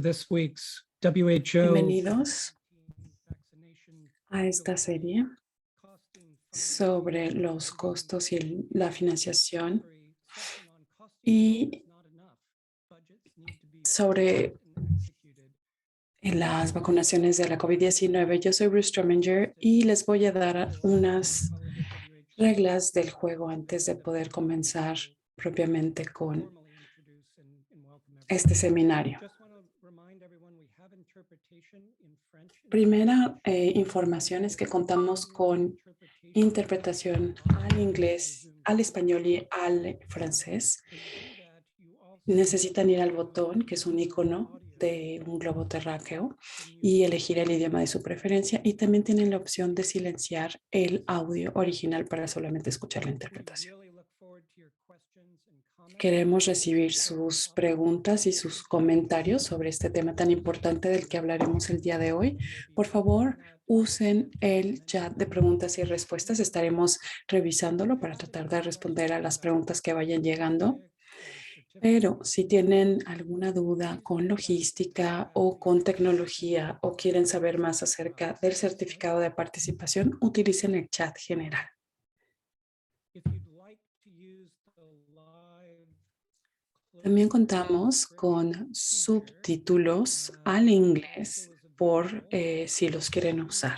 this week's WHO Bienvenidos a esta serie sobre los costos y la financiación y sobre las vacunaciones de la COVID-19. Yo soy Bruce Strominger y les voy a dar unas reglas del juego antes de poder comenzar propiamente con este seminario. Primera información es que contamos con interpretación al inglés, al español y al francés. Necesitan ir al botón, que es un icono de un globo terráqueo, y elegir el idioma de su preferencia. Y también tienen la opción de silenciar el audio original para solamente escuchar la interpretación. Queremos recibir sus preguntas y sus comentarios sobre este tema tan importante del que hablaremos el día de hoy. Por favor, usen el chat de preguntas y respuestas. Estaremos revisándolo para tratar de responder a las preguntas que vayan llegando. Pero si tienen alguna duda con logística o con tecnología o quieren saber más acerca del certificado de participación, utilicen el chat general. También contamos con subtítulos al inglés por si los quieren usar.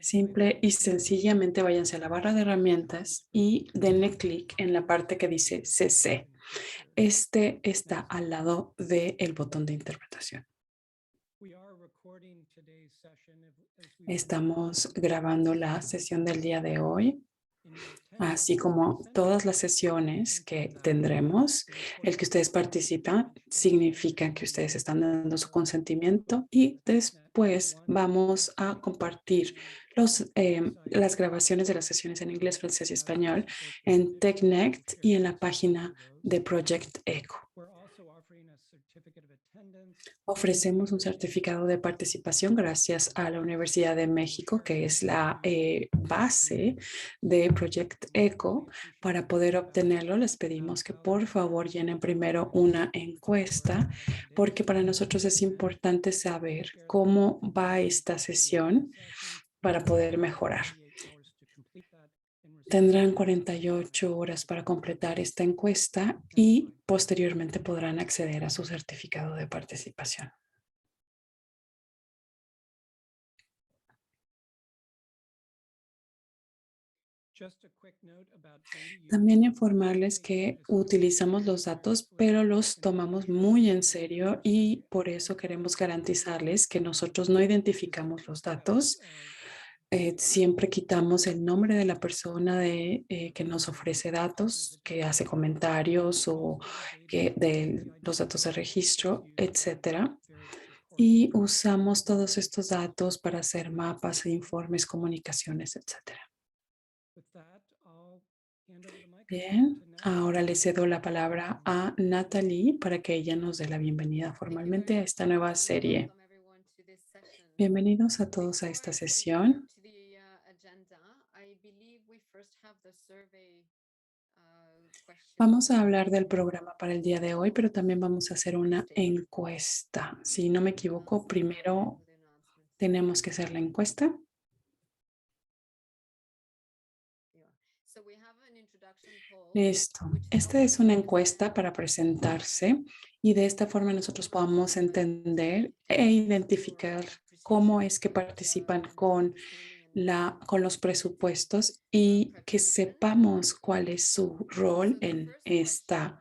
Simple y sencillamente váyanse a la barra de herramientas y denle clic en la parte que dice CC. Este está al lado del botón de interpretación. Estamos grabando la sesión del día de hoy, así como todas las sesiones que tendremos. El que ustedes participan significa que ustedes están dando su consentimiento y después vamos a compartir las grabaciones de las sesiones en inglés, francés y español en TechNet y en la página de Project ECHO. Ofrecemos un certificado de participación gracias a la Universidad de México, que es la base de Project ECHO. Para poder obtenerlo, les pedimos que por favor llenen primero una encuesta, porque para nosotros es importante saber cómo va esta sesión para poder mejorar. Tendrán 48 horas para completar esta encuesta y posteriormente podrán acceder a su certificado de participación. También informarles que utilizamos los datos, pero los tomamos muy en serio y por eso queremos garantizarles que nosotros no identificamos los datos. Siempre quitamos el nombre de la persona que nos ofrece datos, que hace comentarios o de los datos de registro, etcétera. Y usamos todos estos datos para hacer mapas, informes, comunicaciones, etcétera. Bien, ahora le cedo la palabra a Natalie para que ella nos dé la bienvenida formalmente a esta nueva serie. Bienvenidos a todos a esta sesión. Vamos a hablar del programa para el día de hoy, pero también vamos a hacer una encuesta. Si no me equivoco, primero tenemos que hacer la encuesta. Listo. Esta es una encuesta para presentarse y de esta forma nosotros podamos entender e identificar cómo es que participan con los presupuestos y que sepamos cuál es su rol en esta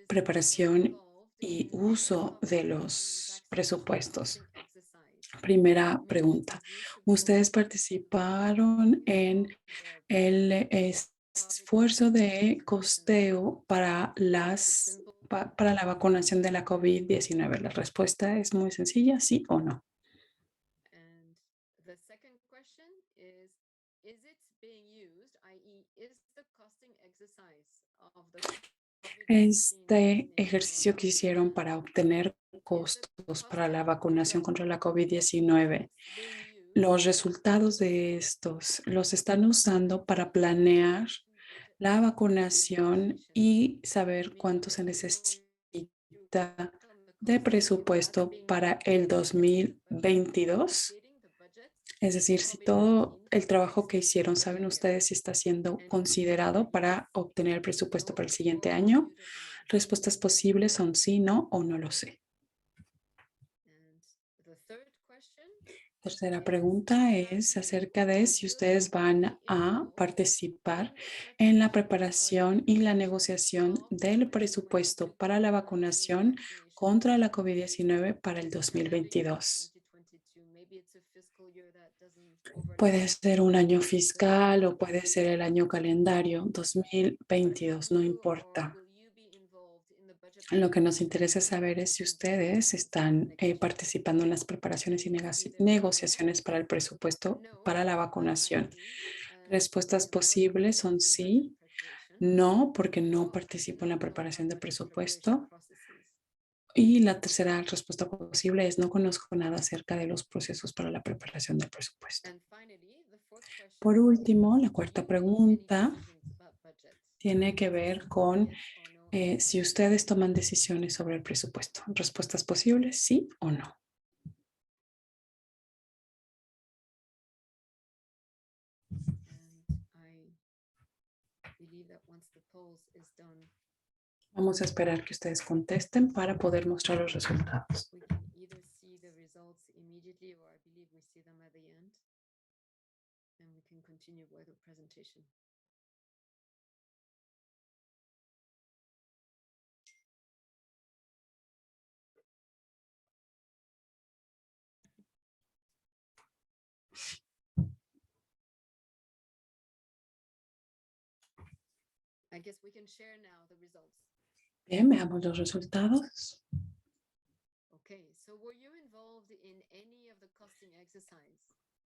preparación y uso de los presupuestos. Primera pregunta. ¿Ustedes participaron en el esfuerzo de costeo para para la vacunación de la COVID-19? La respuesta es muy sencilla, sí o no. Este ejercicio que hicieron para obtener costos para la vacunación contra la COVID-19, los resultados de estos los están usando para planear la vacunación y saber cuánto se necesita de presupuesto para el 2022. Es decir, si todo el trabajo que hicieron, ¿saben ustedes si está siendo considerado para obtener el presupuesto para el siguiente año? Respuestas posibles son sí, no o no lo sé. Tercera pregunta es acerca de si ustedes van a participar en la preparación y la negociación del presupuesto para la vacunación contra la COVID-19 para el 2022. Puede ser un año fiscal o puede ser el año calendario 2022, no importa. Lo que nos interesa saber es si ustedes están participando en las preparaciones y negociaciones para el presupuesto para la vacunación. Respuestas posibles son sí, no, porque no participo en la preparación de presupuesto. Y la tercera respuesta posible es no conozco nada acerca de los procesos para la preparación del presupuesto. Por último, la cuarta pregunta tiene que ver con si ustedes toman decisiones sobre el presupuesto. Respuestas posibles, sí o no. Vamos a esperar que ustedes contesten para poder mostrar los resultados. Bien, veamos los resultados.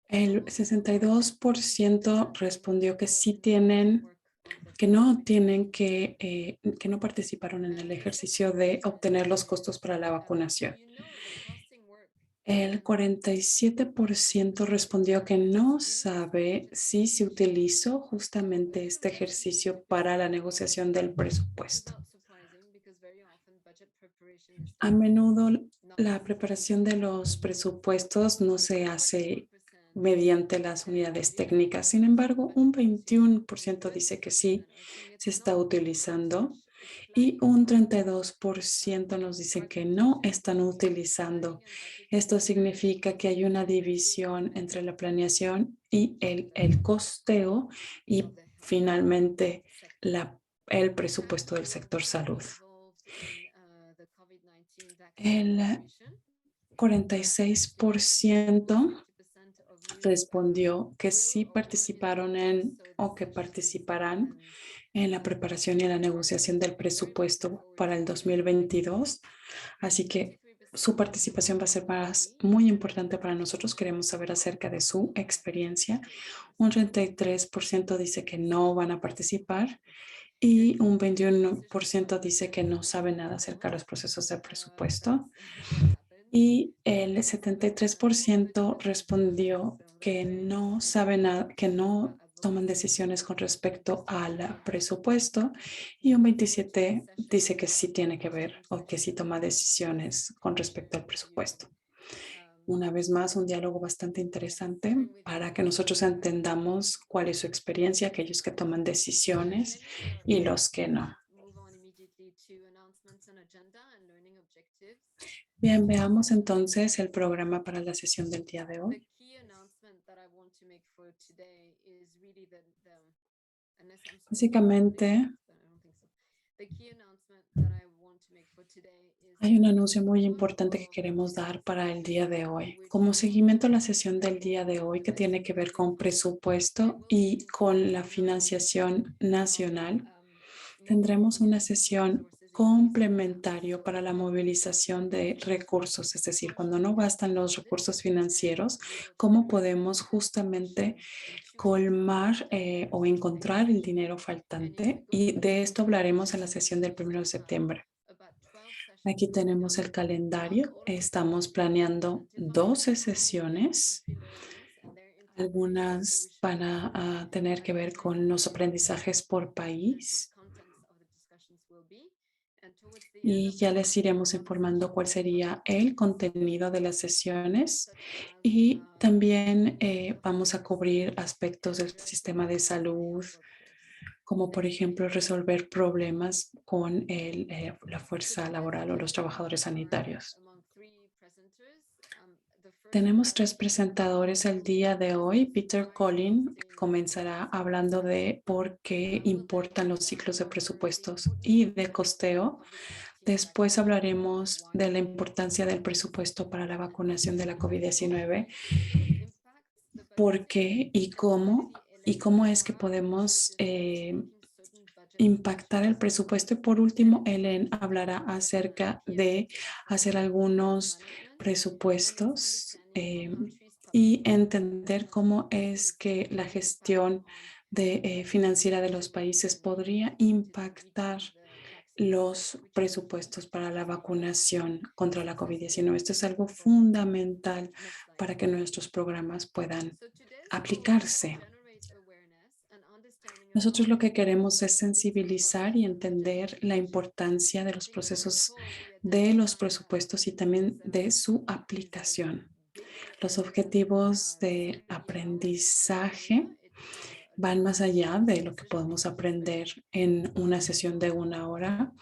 El 62% respondió que sí tienen, que no tienen que no participaron en el ejercicio de obtener los costos para la vacunación. El 47% respondió que no sabe si se utilizó justamente este ejercicio para la negociación del presupuesto. A menudo la preparación de los presupuestos no se hace mediante las unidades técnicas. Sin embargo, un 21% dice que sí se está utilizando y un 32% nos dice que no están utilizando. Esto significa que hay una división entre la planeación y el costeo y finalmente el presupuesto del sector salud. El 46% respondió que sí participaron en o que participarán en la preparación y la negociación del presupuesto para el 2022. Así que su participación va a ser muy importante para nosotros. Queremos saber acerca de su experiencia. Un 33% dice que no van a participar y un 21% dice que no sabe nada acerca de los procesos de presupuesto. Y el 73% respondió que no sabe nada, que no toman decisiones con respecto al presupuesto y un 27% dice que sí tiene que ver o que sí toma decisiones con respecto al presupuesto. Una vez más, un diálogo bastante interesante para que nosotros entendamos cuál es su experiencia, aquellos que toman decisiones y los que no. Bien, veamos entonces el programa para la sesión del día de hoy. Básicamente, hay un anuncio muy importante que queremos dar para el día de hoy. Como seguimiento a la sesión del día de hoy que tiene que ver con presupuesto y con la financiación nacional, tendremos una sesión complementario para la movilización de recursos, es decir, cuando no bastan los recursos financieros, cómo podemos justamente colmar o encontrar el dinero faltante, y de esto hablaremos en la sesión del 1 de septiembre. Aquí tenemos el calendario. Estamos planeando 12 sesiones. Algunas van a tener que ver con los aprendizajes por país. y ya les iremos informando cuál sería el contenido de las sesiones y también vamos a cubrir aspectos del sistema de salud, como por ejemplo resolver problemas con la fuerza laboral o los trabajadores sanitarios. Tenemos 3 presentadores el día de hoy. Peter Collin comenzará hablando de por qué importan los ciclos de presupuestos y de costeo. Después hablaremos de la importancia del presupuesto para la vacunación de la COVID-19, por qué y cómo es que podemos impactar el presupuesto. Y por último, Ellen hablará acerca de hacer algunos presupuestos y entender cómo es que la gestión financiera de los países podría impactar los presupuestos para la vacunación contra la COVID-19. Esto es algo fundamental para que nuestros programas puedan aplicarse. Nosotros lo que queremos es sensibilizar y entender la importancia de los procesos de los presupuestos y también de su aplicación. Los objetivos de aprendizaje van más allá de lo que podemos aprender en una sesión de 1 hora.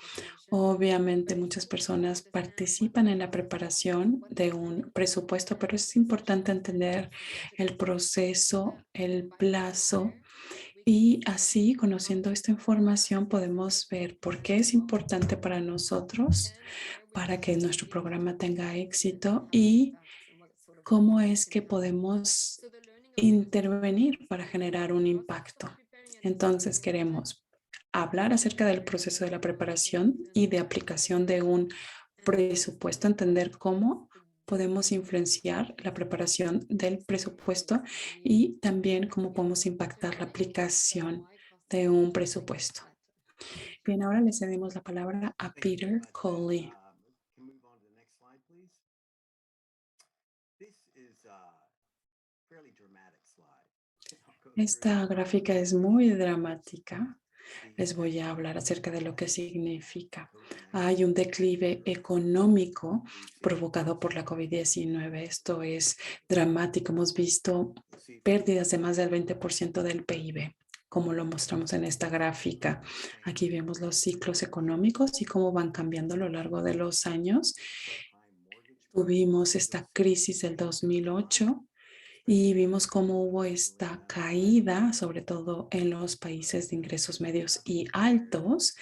Obviamente muchas personas participan en la preparación de un presupuesto, pero es importante entender el proceso, el plazo y así, conociendo esta información, podemos ver por qué es importante para nosotros, para que nuestro programa tenga éxito y cómo es que podemos intervenir para generar un impacto. Entonces, queremos hablar acerca del proceso de la preparación y de aplicación de un presupuesto, entender cómo podemos influenciar la preparación del presupuesto y también cómo podemos impactar la aplicación de un presupuesto. Bien, ahora le cedemos la palabra a Peter Coley. Esta gráfica es muy dramática. Les voy a hablar acerca de lo que significa. Hay un declive económico provocado por la COVID-19. Esto es dramático. Hemos visto pérdidas de más del 20% del PIB, como lo mostramos en esta gráfica. Aquí vemos los ciclos económicos y cómo van cambiando a lo largo de los años. Tuvimos esta crisis del 2008 y vimos cómo hubo esta caída, sobre todo en los países de ingresos medios y altos,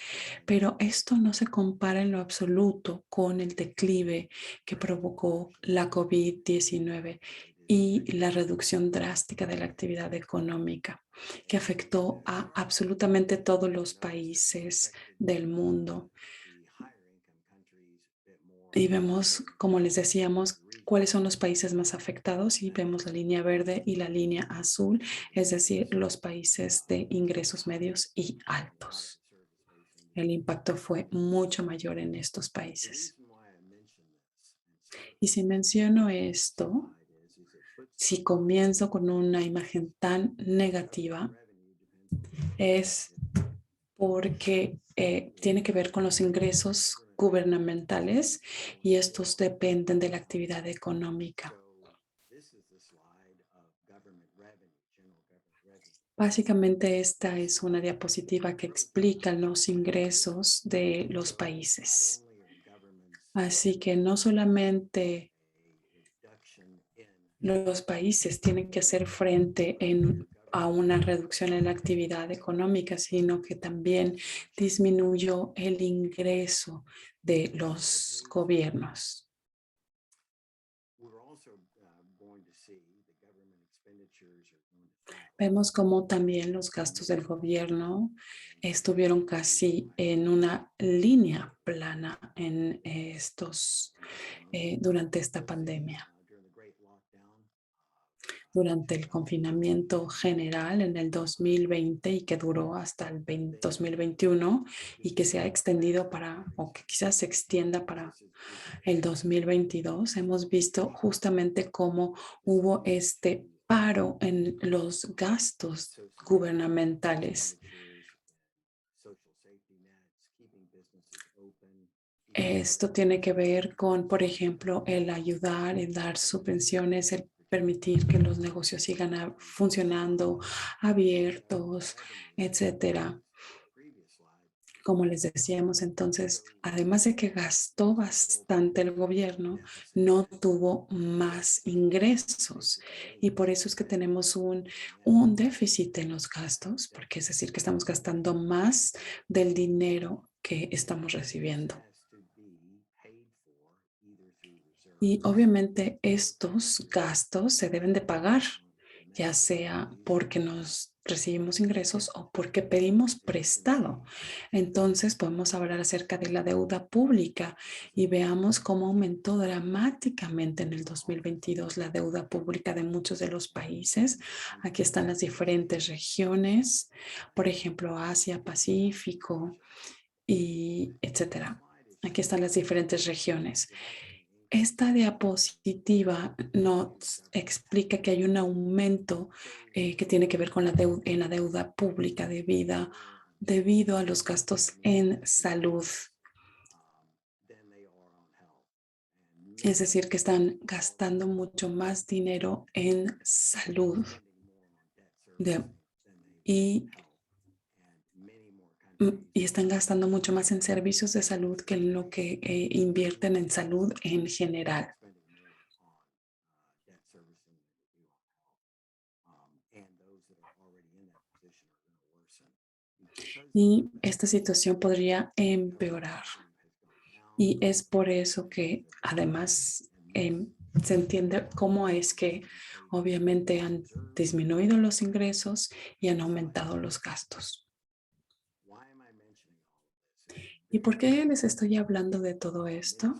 pero esto no se compara en lo absoluto con el declive que provocó la COVID-19 y la reducción drástica de la actividad económica, que afectó a absolutamente todos los países del mundo. Y vemos, como les decíamos, cuáles son los países más afectados y vemos la línea verde y la línea azul, es decir, los países de ingresos medios y altos. El impacto fue mucho mayor en estos países. Y si menciono esto, si comienzo con una imagen tan negativa, es porque tiene que ver con los ingresos gubernamentales y estos dependen de la actividad económica. Básicamente esta es una diapositiva que explica los ingresos de los países. Así que no solamente los países tienen que hacer frente a una reducción en la actividad económica, sino que también disminuyó el ingreso de los gobiernos. Vemos cómo también los gastos del gobierno estuvieron casi en una línea plana en durante esta pandemia. Durante el confinamiento general en el 2020 y que duró hasta el 2021 y que se ha extendido o que quizás se extienda para el 2022, hemos visto justamente cómo hubo este paro en los gastos gubernamentales. Esto tiene que ver con, por ejemplo, el ayudar, el dar subvenciones, el permitir que los negocios sigan funcionando, abiertos, etcétera. Como les decíamos entonces, además de que gastó bastante el gobierno, no tuvo más ingresos. Y por eso es que tenemos un déficit en los gastos, porque es decir, que estamos gastando más del dinero que estamos recibiendo. Y obviamente estos gastos se deben de pagar, ya sea porque nos recibimos ingresos o porque pedimos prestado. Entonces podemos hablar acerca de la deuda pública y veamos cómo aumentó dramáticamente en el 2022 la deuda pública de muchos de los países. Aquí están las diferentes regiones, por ejemplo, Asia, Pacífico y etcétera. Aquí están las diferentes regiones. Esta diapositiva nos explica que hay un aumento que tiene que ver con en la deuda pública debido a los gastos en salud. Es decir, que están gastando mucho más dinero en salud de- y, y están gastando mucho más en servicios de salud que en lo que invierten en salud en general. Y esta situación podría empeorar. Y es por eso que además se entiende cómo es que obviamente han disminuido los ingresos y han aumentado los gastos. ¿Y por qué les estoy hablando de todo esto?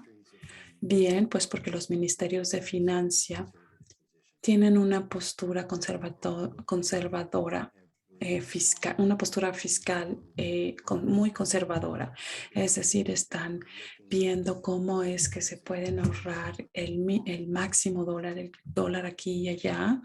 Bien, pues porque los ministerios de Financia tienen una postura conservadora, fiscal, una postura fiscal muy conservadora. Es decir, están viendo cómo es que se pueden ahorrar el máximo dólar, el dólar aquí y allá.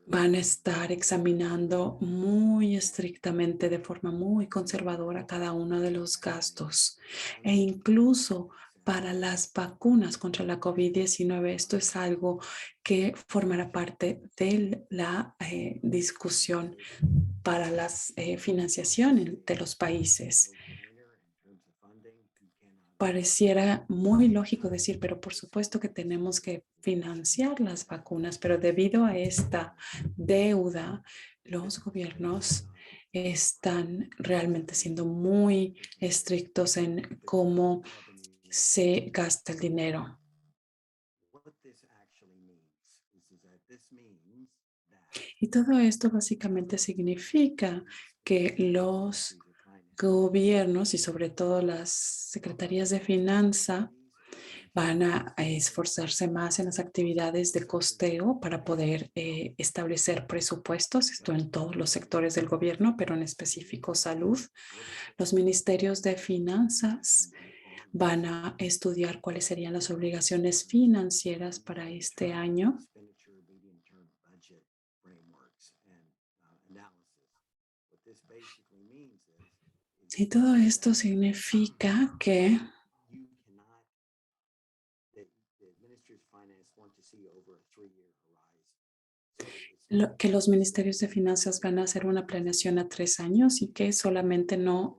Van a estar examinando muy estrictamente, de forma muy conservadora, cada uno de los gastos e incluso para las vacunas contra la COVID-19. Esto es algo que formará parte de la discusión para la financiación de los países. Pareciera muy lógico decir, pero por supuesto que tenemos que financiar las vacunas, pero debido a esta deuda, los gobiernos están realmente siendo muy estrictos en cómo se gasta el dinero. Y todo esto básicamente significa que los gobiernos y sobre todo las secretarías de finanza van a esforzarse más en las actividades de costeo para poder establecer presupuestos, esto en todos los sectores del gobierno, pero en específico salud. Los ministerios de finanzas van a estudiar cuáles serían las obligaciones financieras para este año. Y todo esto significa que que los ministerios de finanzas van a hacer una planeación a 3 años y que solamente no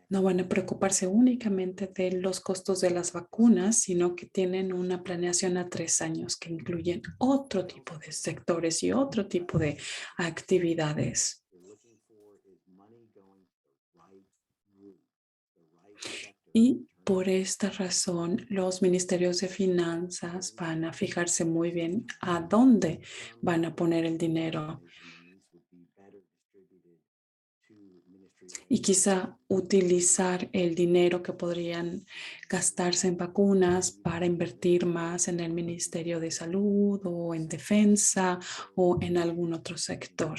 van a preocuparse únicamente de los costos de las vacunas, sino que tienen una planeación a 3 años que incluyen otro tipo de sectores y otro tipo de actividades. Y por esta razón, los ministerios de finanzas van a fijarse muy bien a dónde van a poner el dinero y quizá utilizar el dinero que podrían gastarse en vacunas para invertir más en el Ministerio de Salud o en defensa o en algún otro sector.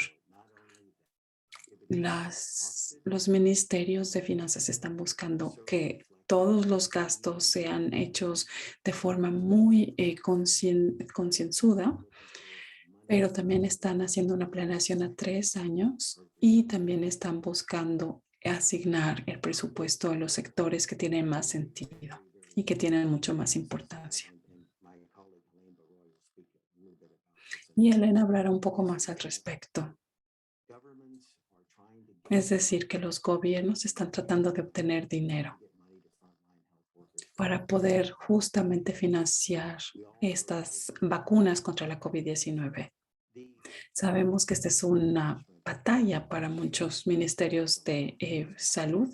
Los ministerios de finanzas están buscando que todos los gastos sean hechos de forma muy concienzuda, pero también están haciendo una planeación a 3 años y también están buscando asignar el presupuesto a los sectores que tienen más sentido y que tienen mucho más importancia. Y Elena hablará un poco más al respecto. Es decir, que los gobiernos están tratando de obtener dinero para poder justamente financiar estas vacunas contra la COVID-19. Sabemos que esta es una batalla para muchos ministerios de salud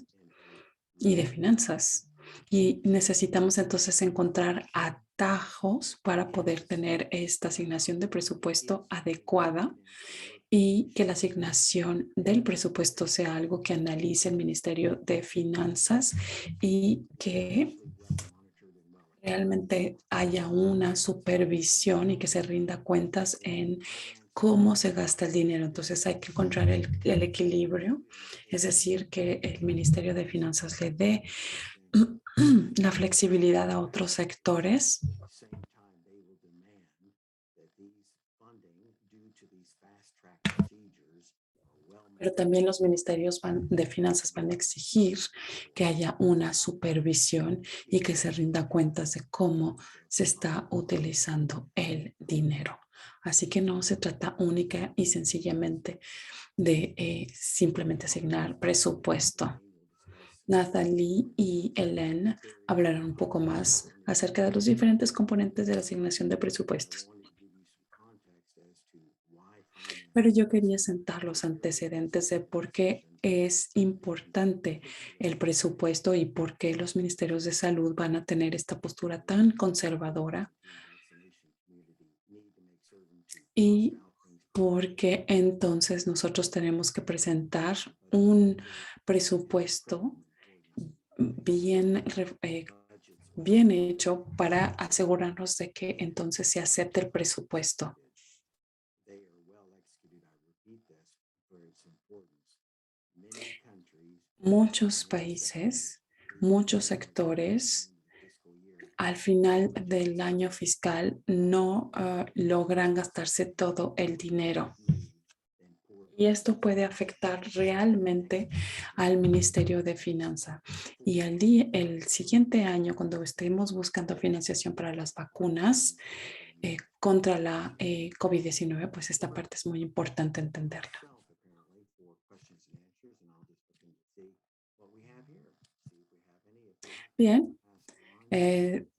y de finanzas. Y necesitamos entonces encontrar atajos para poder tener esta asignación de presupuesto adecuada y que la asignación del presupuesto sea algo que analice el Ministerio de Finanzas y que realmente haya una supervisión y que se rinda cuentas en cómo se gasta el dinero. Entonces hay que encontrar el equilibrio, es decir, que el Ministerio de Finanzas le dé la flexibilidad a otros sectores, pero también los ministerios de finanzas van a exigir que haya una supervisión y que se rinda cuentas de cómo se está utilizando el dinero. Así que no se trata única y sencillamente de simplemente asignar presupuesto. Nathalie y Hélène hablarán un poco más acerca de los diferentes componentes de la asignación de presupuestos. Pero yo quería sentar los antecedentes de por qué es importante el presupuesto y por qué los ministerios de salud van a tener esta postura tan conservadora y porque entonces nosotros tenemos que presentar un presupuesto bien, bien hecho para asegurarnos de que entonces se acepte el presupuesto. Muchos países, muchos sectores al final del año fiscal no logran gastarse todo el dinero. Y esto puede afectar realmente al Ministerio de Finanzas. Y el siguiente año, cuando estemos buscando financiación para las vacunas contra la COVID-19, pues esta parte es muy importante entenderla. Bien,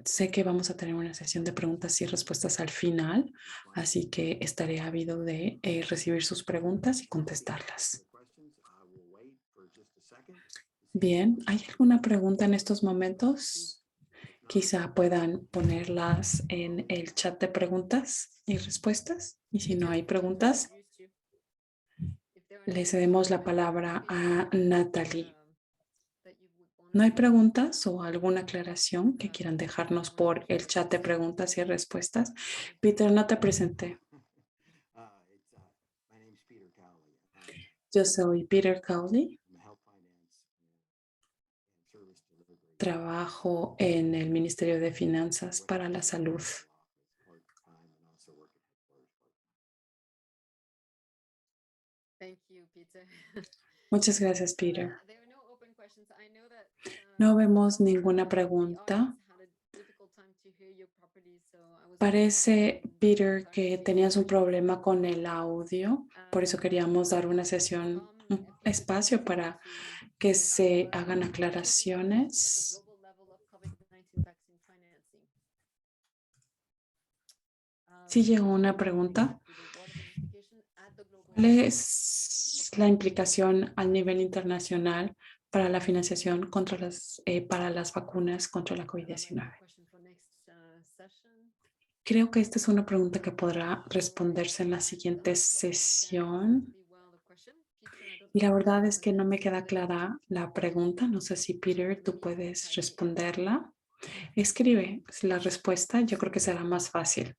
sé que vamos a tener una sesión de preguntas y respuestas al final, así que estaré ávido de recibir sus preguntas y contestarlas. Bien, ¿hay alguna pregunta en estos momentos? Quizá puedan ponerlas en el chat de preguntas y respuestas. Y si no hay preguntas, le cedemos la palabra a Natalie. ¿No hay preguntas o alguna aclaración que quieran dejarnos por el chat de preguntas y respuestas? Peter, no te presenté. Yo soy Peter Cowley. Trabajo en el Ministerio de Finanzas para la Salud. Muchas gracias, Peter. No vemos ninguna pregunta. Parece, Peter, que tenías un problema con el audio, por eso queríamos dar una sesión, un espacio para que se hagan aclaraciones. Sí llegó una pregunta. ¿Cuál es la implicación a nivel internacional para la financiación para las vacunas contra la COVID-19? Creo que esta es una pregunta que podrá responderse en la siguiente sesión. Y la verdad es que no me queda clara la pregunta. No sé si Peter, tú puedes responderla. Escribe la respuesta. Yo creo que será más fácil.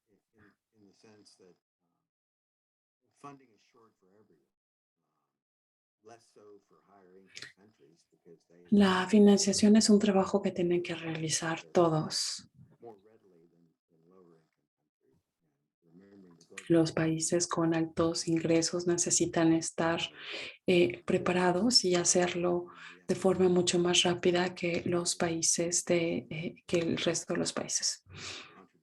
La financiación es un trabajo que tienen que realizar todos. Los países con altos ingresos necesitan estar preparados y hacerlo de forma mucho más rápida que que el resto de los países.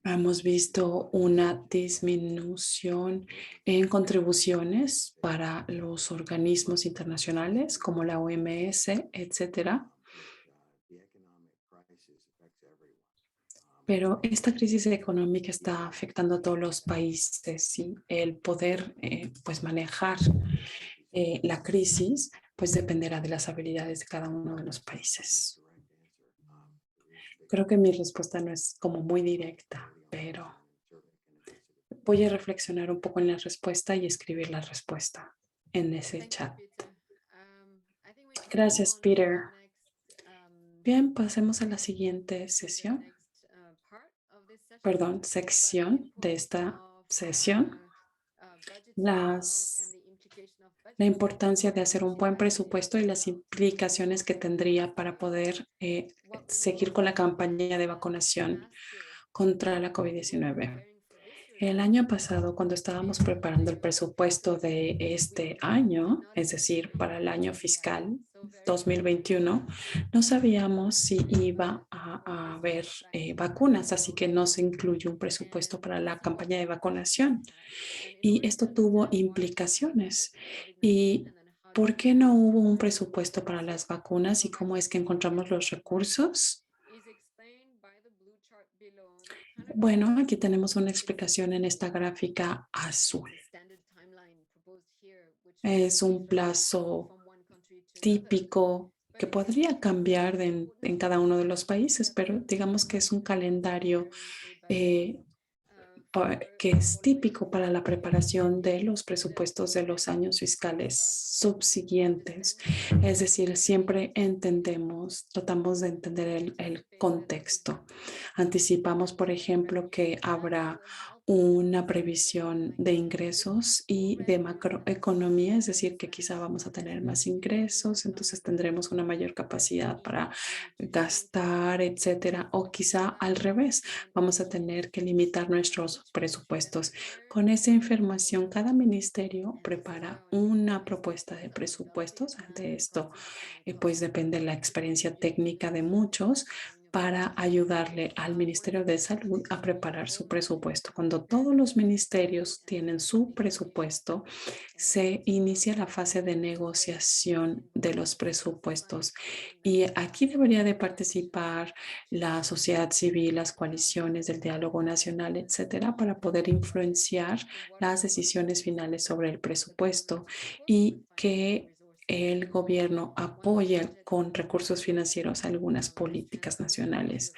Hemos visto una disminución en contribuciones para los organismos internacionales como la OMS, etcétera. Pero esta crisis económica está afectando a todos los países y el poder pues manejar la crisis pues dependerá de las habilidades de cada uno de los países. Creo que mi respuesta no es como muy directa, pero voy a reflexionar un poco en la respuesta y escribir la respuesta en ese chat. Gracias, Peter. Bien, pasemos a la siguiente sesión. Perdón, sección de esta sesión. La importancia de hacer un buen presupuesto y las implicaciones que tendría para poder seguir con la campaña de vacunación contra la COVID-19. El año pasado, cuando estábamos preparando el presupuesto de este año, es decir, para el año fiscal 2021, no sabíamos si iba a haber vacunas, así que no se incluyó un presupuesto para la campaña de vacunación. Y esto tuvo implicaciones. ¿Y por qué no hubo un presupuesto para las vacunas y cómo es que encontramos los recursos? Bueno, aquí tenemos una explicación en esta gráfica azul. Es un plazo típico que podría cambiar en cada uno de los países, pero digamos que es un calendario que es típico para la preparación de los presupuestos de los años fiscales subsiguientes. Es decir, siempre tratamos de entender el contexto. Anticipamos, por ejemplo, que habrá una previsión de ingresos y de macroeconomía, es decir, que quizá vamos a tener más ingresos, entonces tendremos una mayor capacidad para gastar, etcétera, o quizá al revés, vamos a tener que limitar nuestros presupuestos. Con esa información, cada ministerio prepara una propuesta de presupuestos. De esto, pues depende la experiencia técnica de muchos para ayudarle al Ministerio de Salud a preparar su presupuesto. Cuando todos los ministerios tienen su presupuesto, se inicia la fase de negociación de los presupuestos. Y aquí debería de participar la sociedad civil, las coaliciones del diálogo nacional, etcétera, para poder influenciar las decisiones finales sobre el presupuesto y que el gobierno apoya con recursos financieros algunas políticas nacionales.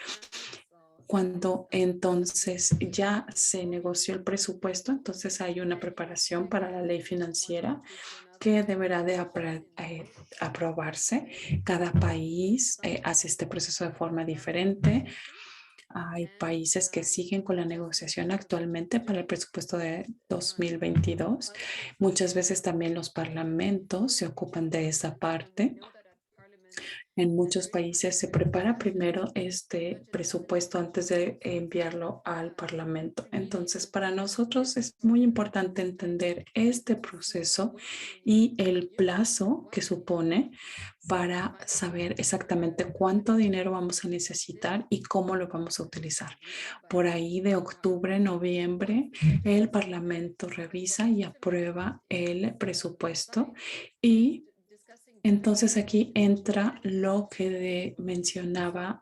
Cuando entonces ya se negoció el presupuesto, entonces hay una preparación para la ley financiera que deberá de aprobarse. Cada país hace este proceso de forma diferente. Hay países que siguen con la negociación actualmente para el presupuesto de 2022. Muchas veces también los parlamentos se ocupan de esa parte. En muchos países se prepara primero este presupuesto antes de enviarlo al Parlamento. Entonces, para nosotros es muy importante entender este proceso y el plazo que supone para saber exactamente cuánto dinero vamos a necesitar y cómo lo vamos a utilizar. Por ahí de octubre, noviembre, el Parlamento revisa y aprueba el presupuesto y entonces aquí entra lo que mencionaba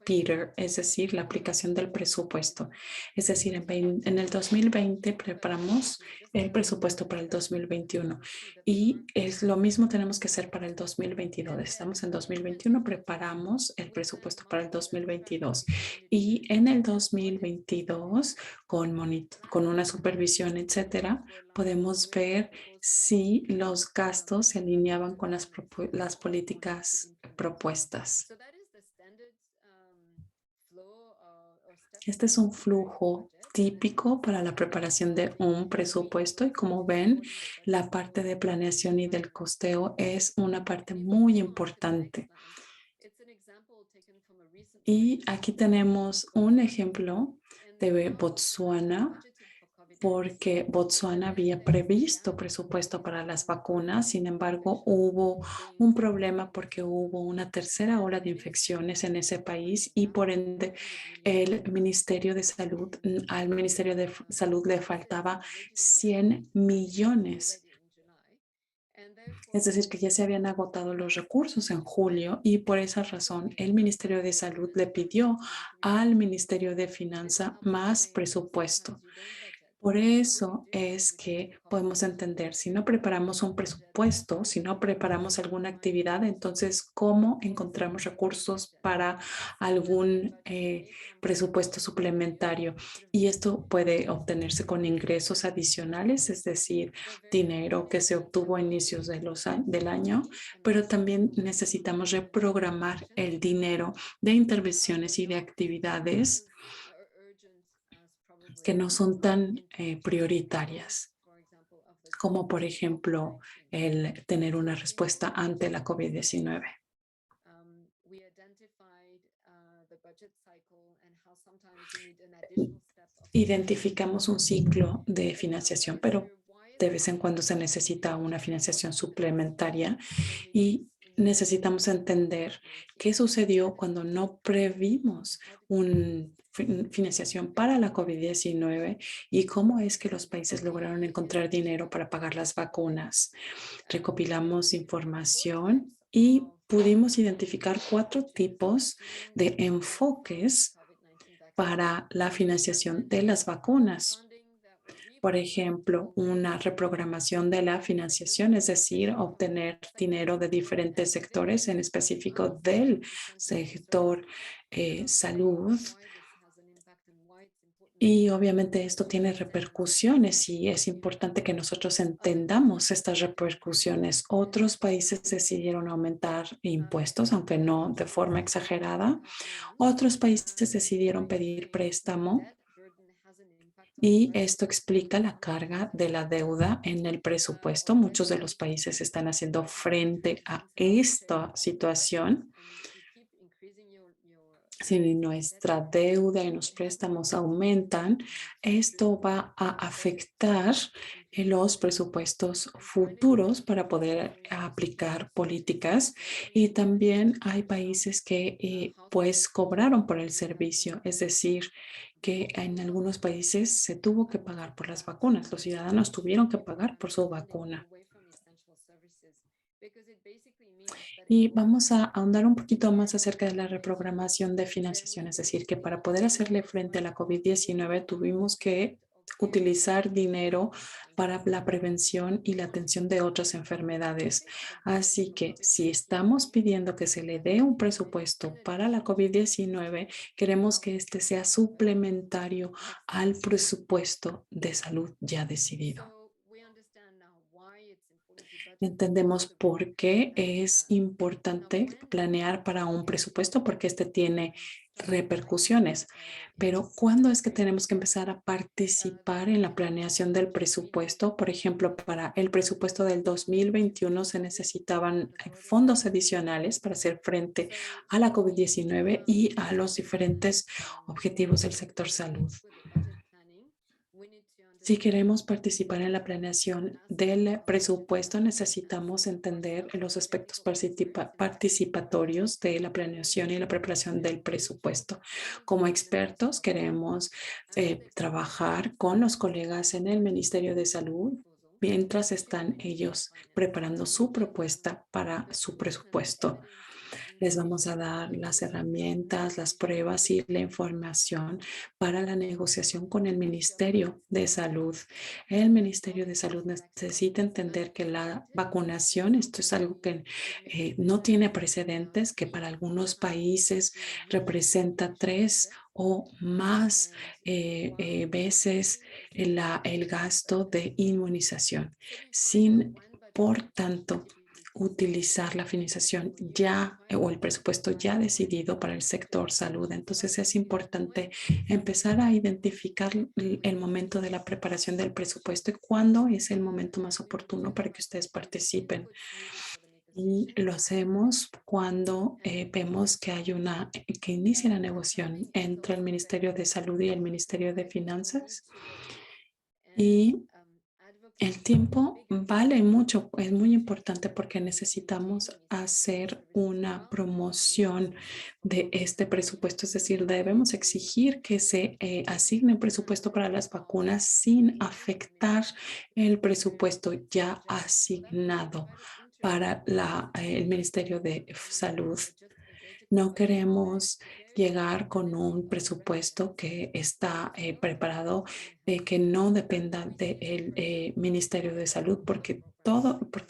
Peter, es decir, la aplicación del presupuesto. Es decir, en el 2020 preparamos el presupuesto para el 2021 y es lo mismo tenemos que hacer para el 2022. Estamos en 2021, preparamos el presupuesto para el 2022 y en el 2022 con una supervisión, etcétera, podemos ver si los gastos se alineaban con las políticas propuestas. Este es un flujo típico para la preparación de un presupuesto y como ven, la parte de planeación y del costeo es una parte muy importante. Y aquí tenemos un ejemplo de Botsuana porque Botsuana había previsto presupuesto para las vacunas. Sin embargo, hubo un problema porque hubo una tercera ola de infecciones en ese país y por ende el Ministerio de Salud, al Ministerio de Salud le faltaba 100 millones. Es decir, que ya se habían agotado los recursos en julio y por esa razón el Ministerio de Salud le pidió al Ministerio de Finanzas más presupuesto. Por eso es que podemos entender, si no preparamos un presupuesto, si no preparamos alguna actividad, entonces, ¿cómo encontramos recursos para algún presupuesto suplementario? Y esto puede obtenerse con ingresos adicionales, es decir, dinero que se obtuvo a inicios del año, pero también necesitamos reprogramar el dinero de intervenciones y de actividades que no son tan prioritarias, como por ejemplo el tener una respuesta ante la COVID-19. Identificamos un ciclo de financiación, pero de vez en cuando se necesita una financiación suplementaria y necesitamos entender qué sucedió cuando no previmos una financiación para la COVID-19 y cómo es que los países lograron encontrar dinero para pagar las vacunas. Recopilamos información y pudimos identificar 4 tipos de enfoques para la financiación de las vacunas. Por ejemplo, una reprogramación de la financiación, es decir, obtener dinero de diferentes sectores, en específico del sector salud. Y obviamente esto tiene repercusiones y es importante que nosotros entendamos estas repercusiones. Otros países decidieron aumentar impuestos, aunque no de forma exagerada. Otros países decidieron pedir préstamo y esto explica la carga de la deuda en el presupuesto. Muchos de los países están haciendo frente a esta situación. Si nuestra deuda y los préstamos aumentan, esto va a afectar los presupuestos futuros para poder aplicar políticas. Y también hay países que pues cobraron por el servicio, es decir, que en algunos países se tuvo que pagar por las vacunas, los ciudadanos tuvieron que pagar por su vacuna. Y vamos a ahondar un poquito más acerca de la reprogramación de financiación, es decir, que para poder hacerle frente a la COVID-19 tuvimos que utilizar dinero para la prevención y la atención de otras enfermedades. Así que si estamos pidiendo que se le dé un presupuesto para la COVID-19, queremos que este sea suplementario al presupuesto de salud ya decidido. Entendemos por qué es importante planear para un presupuesto, porque este tiene repercusiones. Pero ¿cuándo es que tenemos que empezar a participar en la planeación del presupuesto? Por ejemplo, para el presupuesto del 2021 se necesitaban fondos adicionales para hacer frente a la COVID-19 y a los diferentes objetivos del sector salud. Si queremos participar en la planeación del presupuesto, necesitamos entender los aspectos participatorios de la planeación y la preparación del presupuesto. Como expertos, queremos trabajar con los colegas en el Ministerio de Salud mientras están ellos preparando su propuesta para su presupuesto. Les vamos a dar las herramientas, las pruebas y la información para la negociación con el Ministerio de Salud. El Ministerio de Salud necesita entender que la vacunación, esto es algo que no tiene precedentes, que para algunos países representa 3 o más veces el gasto de inmunización. Por tanto, utilizar la financiación ya o el presupuesto ya decidido para el sector salud. Entonces es importante empezar a identificar el momento de la preparación del presupuesto y cuándo es el momento más oportuno para que ustedes participen. Y lo hacemos cuando vemos que que inicia la negociación entre el Ministerio de Salud y el Ministerio de Finanzas. Y el tiempo vale mucho, es muy importante porque necesitamos hacer una promoción de este presupuesto, es decir, debemos exigir que se asigne un presupuesto para las vacunas sin afectar el presupuesto ya asignado para el Ministerio de Salud. No queremos llegar con un presupuesto que está preparado, que no dependa del Ministerio de Salud, porque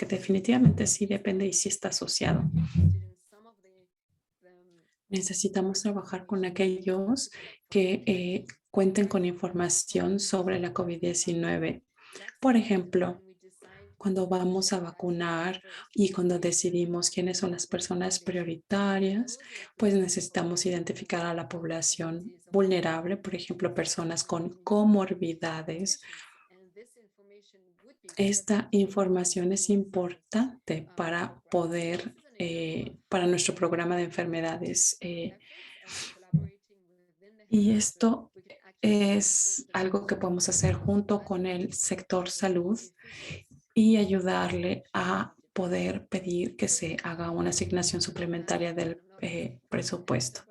definitivamente sí depende y sí está asociado. Necesitamos trabajar con aquellos que cuenten con información sobre la COVID-19. Por ejemplo, cuando vamos a vacunar y cuando decidimos quiénes son las personas prioritarias, pues necesitamos identificar a la población vulnerable, por ejemplo, personas con comorbilidades. Esta información es importante para poder, para nuestro programa de enfermedades. Y esto es algo que podemos hacer junto con el sector salud y ayudarle a poder pedir que se haga una asignación suplementaria del presupuesto.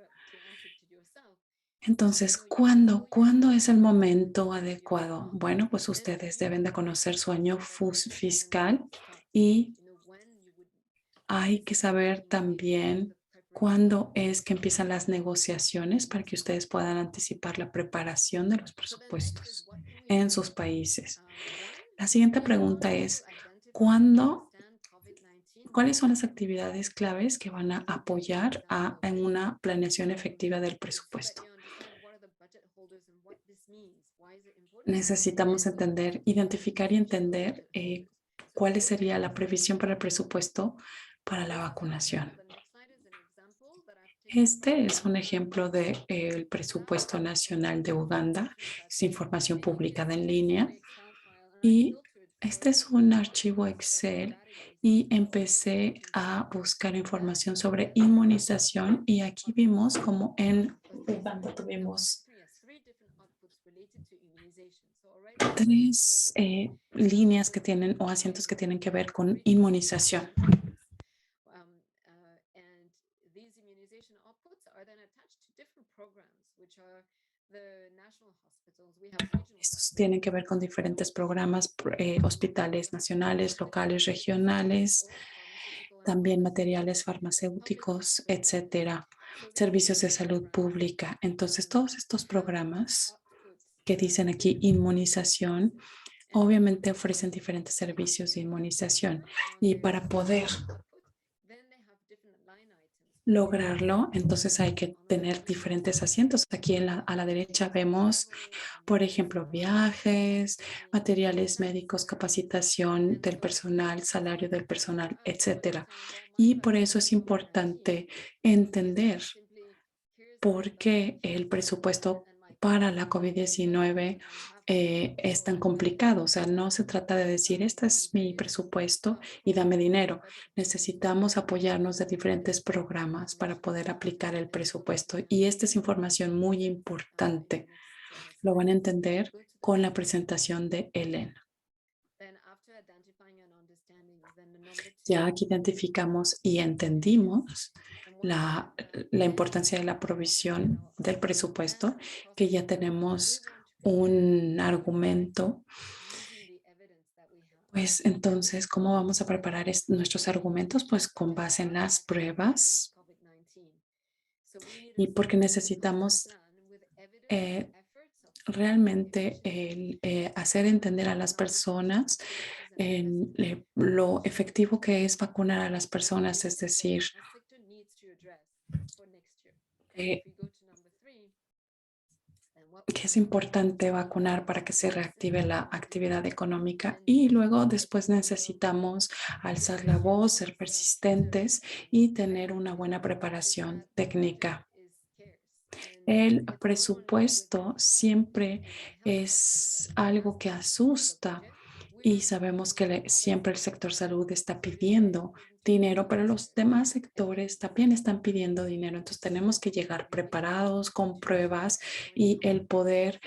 Entonces, ¿cuándo es el momento adecuado? Bueno, pues ustedes deben de conocer su año fiscal y hay que saber también cuándo es que empiezan las negociaciones para que ustedes puedan anticipar la preparación de los presupuestos en sus países. La siguiente pregunta es, ¿cuándo, cuáles son las actividades claves que van a apoyar en una planeación efectiva del presupuesto? Necesitamos entender, identificar y entender cuál sería la previsión para el presupuesto para la vacunación. Este es un ejemplo del presupuesto nacional de Uganda. Es información publicada en línea. Y este es un archivo Excel y empecé a buscar información sobre inmunización y aquí vimos como en Uganda tuvimos tres líneas que tienen o asientos que tienen que ver con inmunización. Estos tienen que ver con diferentes programas, hospitales nacionales, locales, regionales, también materiales farmacéuticos, etcétera, servicios de salud pública. Entonces, todos estos programas que dicen aquí inmunización, obviamente ofrecen diferentes servicios de inmunización y para poder lograrlo, entonces hay que tener diferentes asientos. Aquí a la derecha vemos, por ejemplo, viajes, materiales médicos, capacitación del personal, salario del personal, etcétera. Y por eso es importante entender por qué el presupuesto para la COVID-19 es tan complicado. O sea, no se trata de decir, este es mi presupuesto y dame dinero. Necesitamos apoyarnos de diferentes programas para poder aplicar el presupuesto. Y esta es información muy importante. Lo van a entender con la presentación de Elena. Ya que identificamos y entendimos la importancia de la provisión del presupuesto, que ya tenemos un argumento, pues entonces, ¿cómo vamos a preparar nuestros argumentos? Pues con base en las pruebas y porque necesitamos realmente hacer entender a las personas lo efectivo que es vacunar a las personas, es decir, eh, que es importante vacunar para que se reactive la actividad económica y luego después necesitamos alzar la voz, ser persistentes y tener una buena preparación técnica. El presupuesto siempre es algo que asusta y sabemos que siempre el sector salud está pidiendo dinero, pero los demás sectores también están pidiendo dinero. Entonces tenemos que llegar preparados con pruebas y el poder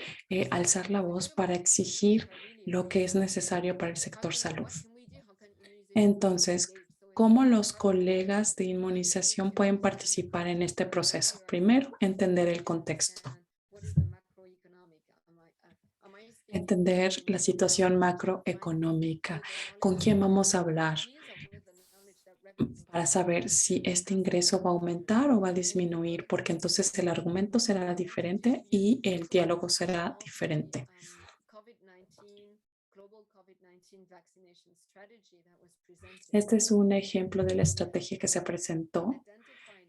alzar la voz para exigir lo que es necesario para el sector salud. Entonces, ¿cómo los colegas de inmunización pueden participar en este proceso? Primero, entender el contexto. Entender la situación macroeconómica, con quién vamos a hablar para saber si este ingreso va a aumentar o va a disminuir, porque entonces el argumento será diferente y el diálogo será diferente. Este es un ejemplo de la estrategia que se presentó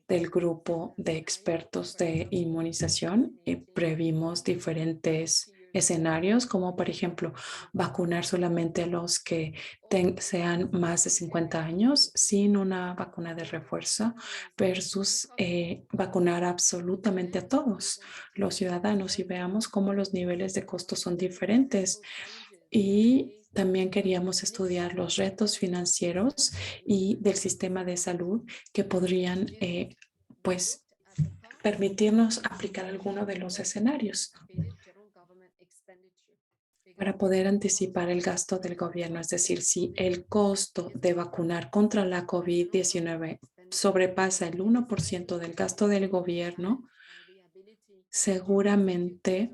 del grupo de expertos de inmunización. Previmos diferentes escenarios, como por ejemplo vacunar solamente a los que sean más de 50 años sin una vacuna de refuerzo versus vacunar absolutamente a todos los ciudadanos y veamos cómo los niveles de costo son diferentes. Y también queríamos estudiar los retos financieros y del sistema de salud que podrían pues permitirnos aplicar alguno de los escenarios para poder anticipar el gasto del gobierno. Es decir, si el costo de vacunar contra la COVID-19 sobrepasa el 1% del gasto del gobierno, seguramente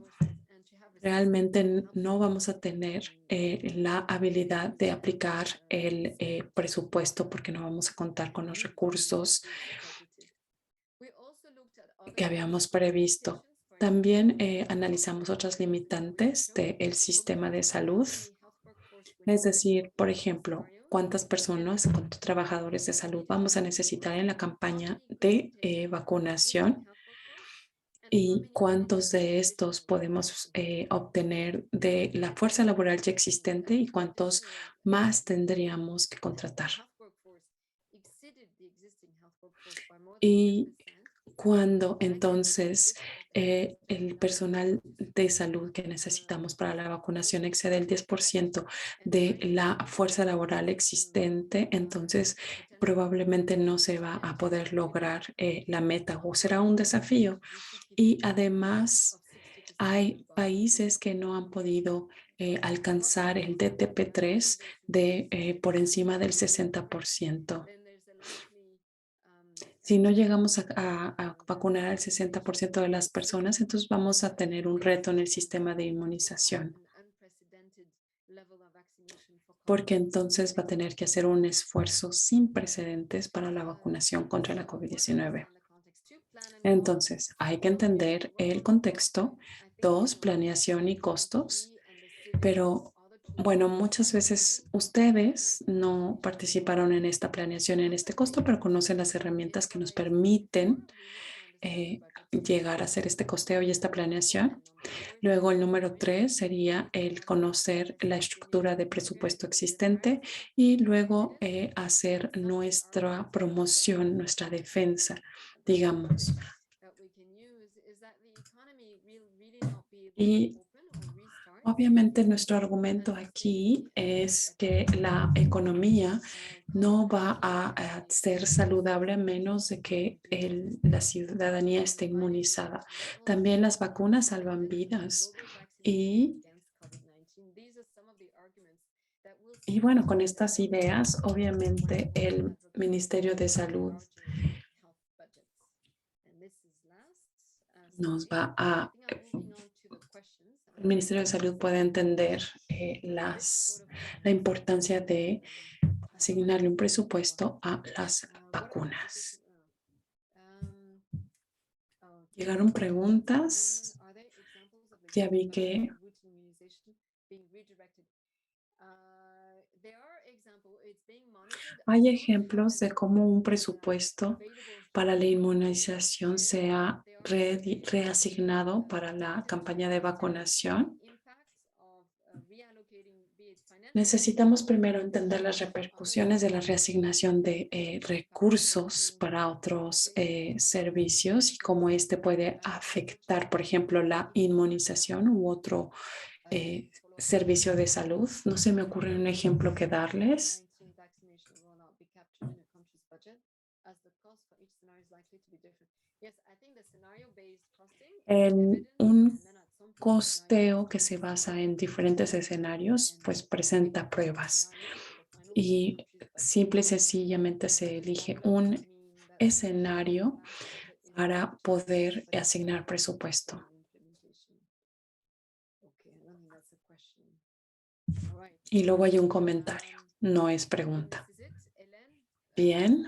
realmente no vamos a tener la habilidad de aplicar el presupuesto porque no vamos a contar con los recursos que habíamos previsto. También analizamos otras limitantes del sistema de salud, es decir, por ejemplo, cuántas personas, cuántos trabajadores de salud vamos a necesitar en la campaña de vacunación y cuántos de estos podemos obtener de la fuerza laboral ya existente y cuántos más tendríamos que contratar. Y cuando entonces el personal de salud que necesitamos para la vacunación excede el 10% de la fuerza laboral existente, entonces probablemente no se va a poder lograr la meta o será un desafío. Y además hay países que no han podido alcanzar el DTP3 de por encima del 60%. Si no llegamos a vacunar al 60% de las personas, entonces vamos a tener un reto en el sistema de inmunización, porque entonces va a tener que hacer un esfuerzo sin precedentes para la vacunación contra la COVID-19. Entonces, hay que entender el contexto. Dos, planeación y costos. Pero bueno, muchas veces ustedes no participaron en esta planeación, en este costo, pero conocen las herramientas que nos permiten llegar a hacer este costeo y esta planeación. Luego, el número 3 sería el conocer la estructura de presupuesto existente y luego hacer nuestra promoción, nuestra defensa, digamos. Y obviamente nuestro argumento aquí es que la economía no va a ser saludable a menos de que la ciudadanía esté inmunizada. También las vacunas salvan vidas y bueno, con estas ideas, obviamente el Ministerio de Salud nos va a el Ministerio de Salud puede entender la importancia de asignarle un presupuesto a las vacunas. Llegaron preguntas. Ya vi que hay ejemplos de cómo un presupuesto para la inmunización sea reasignado para la campaña de vacunación. Necesitamos primero entender las repercusiones de la reasignación de recursos para otros servicios y cómo este puede afectar, por ejemplo, la inmunización u otro servicio de salud. No se me ocurre un ejemplo que darles. En un costeo que se basa en diferentes escenarios, pues presenta pruebas y simple y sencillamente se elige un escenario para poder asignar presupuesto. Y luego hay un comentario, no es pregunta. Bien,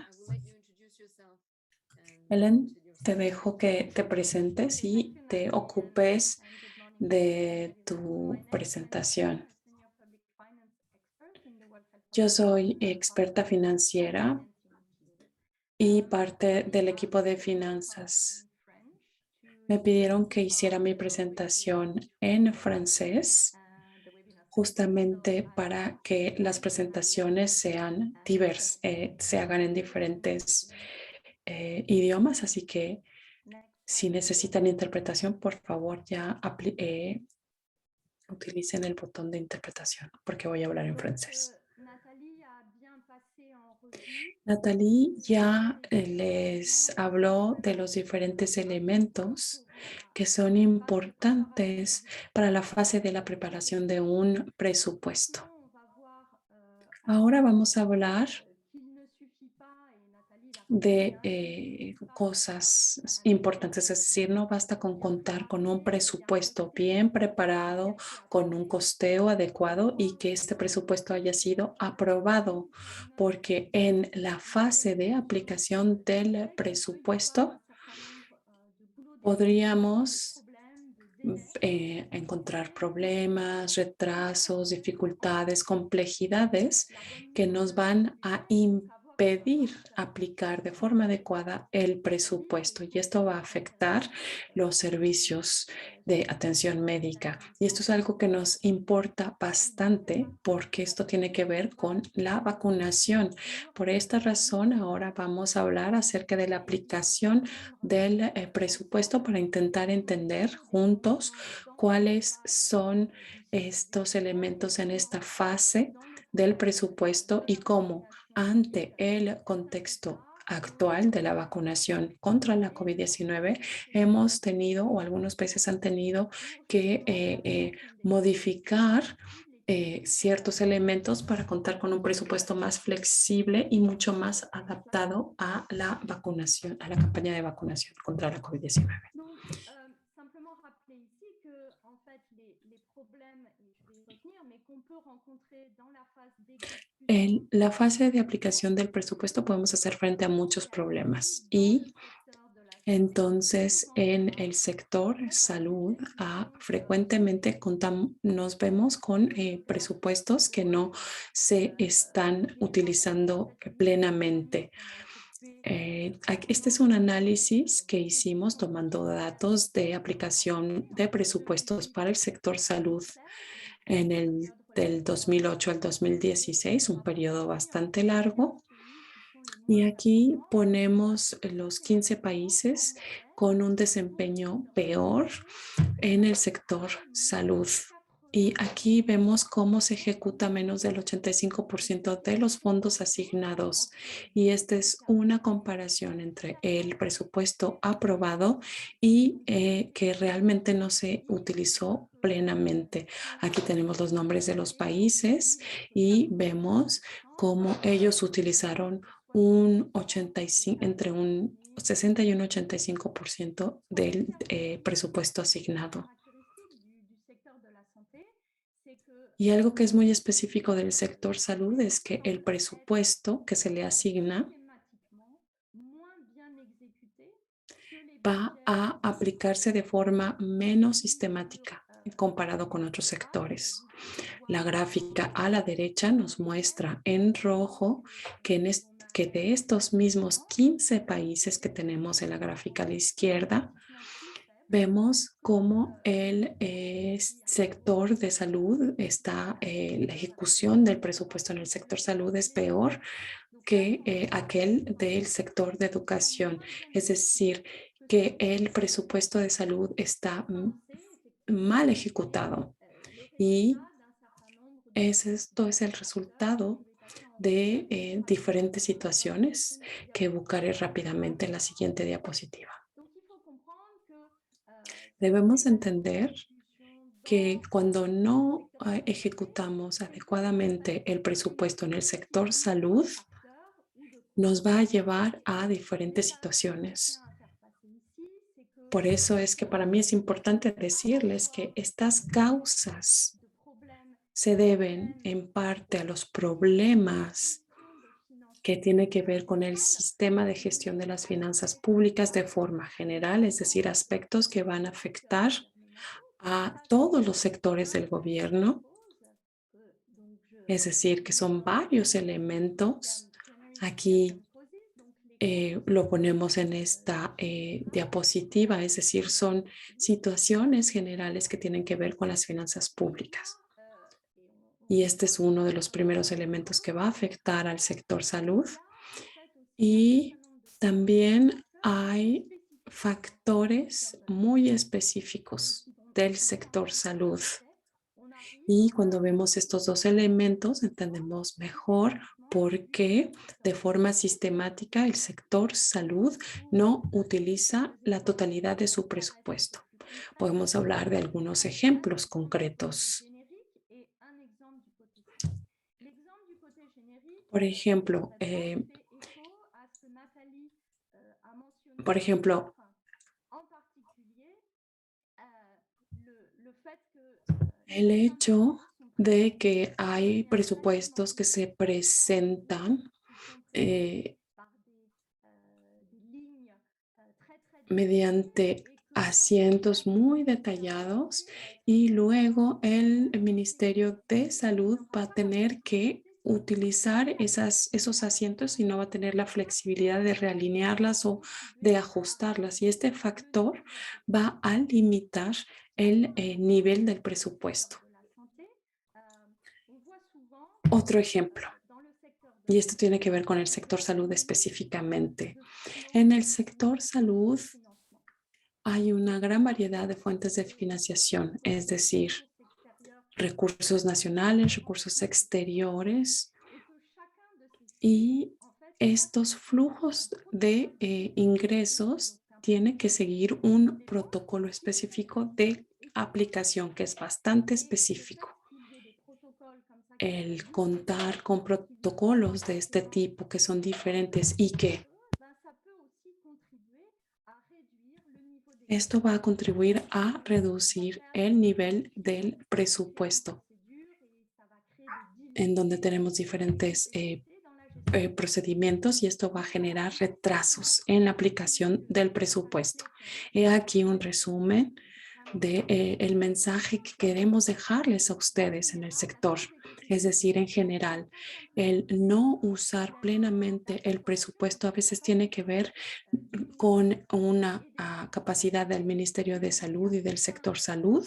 Ellen, te dejo que te presentes y te ocupes de tu presentación. Yo soy experta financiera y parte del equipo de finanzas. Me pidieron que hiciera mi presentación en francés, justamente para que las presentaciones sean diversas, se hagan en diferentes idiomas. Así que si necesitan interpretación, por favor, ya utilicen el botón de interpretación, porque voy a hablar en francés. Nathalie ya les habló de los diferentes elementos que son importantes para la fase de la preparación de un presupuesto. Ahora vamos a hablar de cosas importantes, es decir, no basta con contar con un presupuesto bien preparado, con un costeo adecuado y que este presupuesto haya sido aprobado, porque en la fase de aplicación del presupuesto podríamos encontrar problemas, retrasos, dificultades, complejidades que nos van a impedir aplicar de forma adecuada el presupuesto, y esto va a afectar los servicios de atención médica. Y esto es algo que nos importa bastante porque esto tiene que ver con la vacunación. Por esta razón, ahora vamos a hablar acerca de la aplicación del presupuesto para intentar entender juntos cuáles son estos elementos en esta fase del presupuesto y cómo ante el contexto actual de la vacunación contra la COVID-19 hemos tenido, o algunos países han tenido que modificar ciertos elementos para contar con un presupuesto más flexible y mucho más adaptado a la vacunación, a la campaña de vacunación contra la COVID-19. En la fase de aplicación del presupuesto podemos hacer frente a muchos problemas y entonces en el sector salud frecuentemente nos vemos con presupuestos que no se están utilizando plenamente. Este es un análisis que hicimos tomando datos de aplicación de presupuestos para el sector salud del 2008 al 2016, un periodo bastante largo. Y aquí ponemos los 15 países con un desempeño peor en el sector salud. Y aquí vemos cómo se ejecuta menos del 85% de los fondos asignados. Y esta es una comparación entre el presupuesto aprobado y que realmente no se utilizó plenamente. Aquí tenemos los nombres de los países y vemos cómo ellos utilizaron entre un 60 y un 85% del presupuesto asignado. Y algo que es muy específico del sector salud es que el presupuesto que se le asigna va a aplicarse de forma menos sistemática comparado con otros sectores. La gráfica a la derecha nos muestra en rojo que de estos mismos 15 países que tenemos en la gráfica a la izquierda, vemos cómo el sector de salud la ejecución del presupuesto en el sector salud es peor que aquel del sector de educación. Es decir, que el presupuesto de salud está mal ejecutado. Y esto es el resultado de diferentes situaciones que buscaré rápidamente en la siguiente diapositiva. Debemos entender que cuando no ejecutamos adecuadamente el presupuesto en el sector salud, nos va a llevar a diferentes situaciones. Por eso es que para mí es importante decirles que estas causas se deben en parte a los problemas que tienen que ver con el sistema de gestión de las finanzas públicas de forma general, es decir, aspectos que van a afectar a todos los sectores del gobierno, es decir, que son varios elementos. Aquí lo ponemos en esta diapositiva, es decir, son situaciones generales que tienen que ver con las finanzas públicas. Y este es uno de los primeros elementos que va a afectar al sector salud. Y también hay factores muy específicos del sector salud. Y cuando vemos estos dos elementos, entendemos mejor por qué de forma sistemática el sector salud no utiliza la totalidad de su presupuesto. Podemos hablar de algunos ejemplos concretos. Por ejemplo, el hecho de que hay presupuestos que se presentan mediante asientos muy detallados y luego el Ministerio de Salud va a tener que utilizar esos asientos y no va a tener la flexibilidad de realinearlas o de ajustarlas. Y este factor va a limitar el nivel del presupuesto. Otro ejemplo, y esto tiene que ver con el sector salud específicamente. En el sector salud hay una gran variedad de fuentes de financiación, es decir, recursos nacionales, recursos exteriores, y estos flujos de ingresos tienen que seguir un protocolo específico de aplicación que es bastante específico. El contar con protocolos de este tipo que son diferentes y que esto va a contribuir a reducir el nivel del presupuesto, en donde tenemos diferentes procedimientos y esto va a generar retrasos en la aplicación del presupuesto. He aquí un resumen del mensaje que queremos dejarles a ustedes en el sector. Es decir, en general, el no usar plenamente el presupuesto a veces tiene que ver con una capacidad del Ministerio de Salud y del sector salud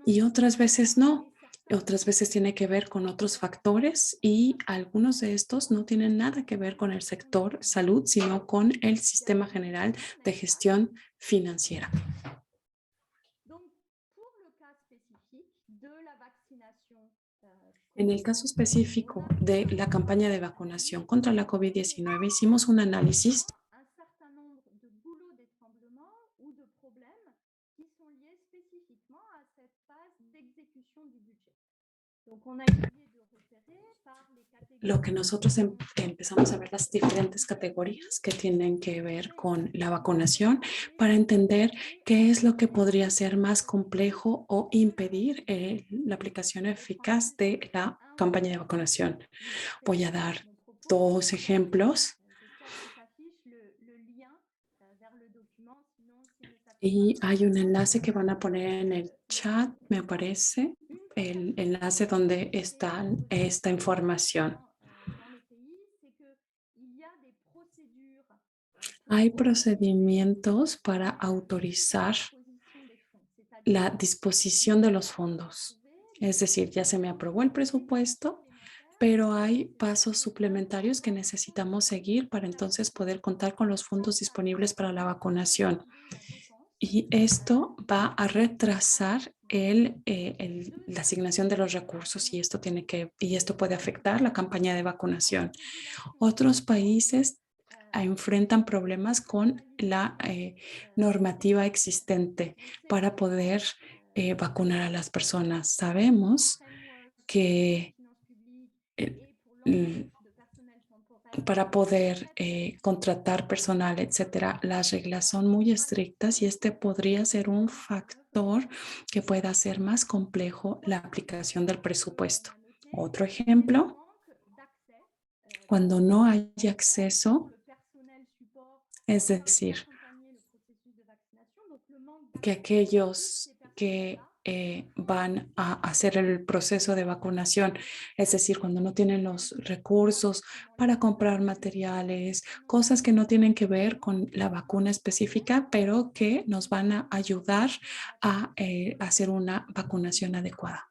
y otras veces no. Otras veces tiene que ver con otros factores y algunos de estos no tienen nada que ver con el sector salud, sino con el sistema general de gestión financiera. En el caso específico de la campaña de vacunación contra la COVID-19, hicimos un análisis lo que nosotros empezamos a ver las diferentes categorías que tienen que ver con la vacunación para entender qué es lo que podría ser más complejo o impedir la aplicación eficaz de la campaña de vacunación. Voy a dar dos ejemplos. Y hay un enlace que van a poner en el chat, me parece, el enlace donde está esta información. Hay procedimientos para autorizar la disposición de los fondos. Es decir, ya se me aprobó el presupuesto, pero hay pasos suplementarios que necesitamos seguir para entonces poder contar con los fondos disponibles para la vacunación. Y esto va a retrasar la asignación de los recursos y esto puede afectar la campaña de vacunación. Otros países enfrentan problemas con la normativa existente para poder vacunar a las personas. Sabemos que eh, l- para poder contratar personal, etcétera, las reglas son muy estrictas y este podría ser un factor que pueda hacer más complejo la aplicación del presupuesto. Otro ejemplo, cuando no hay acceso, es decir, que aquellos que van a hacer el proceso de vacunación, es decir, cuando no tienen los recursos para comprar materiales, cosas que no tienen que ver con la vacuna específica, pero que nos van a ayudar a hacer una vacunación adecuada.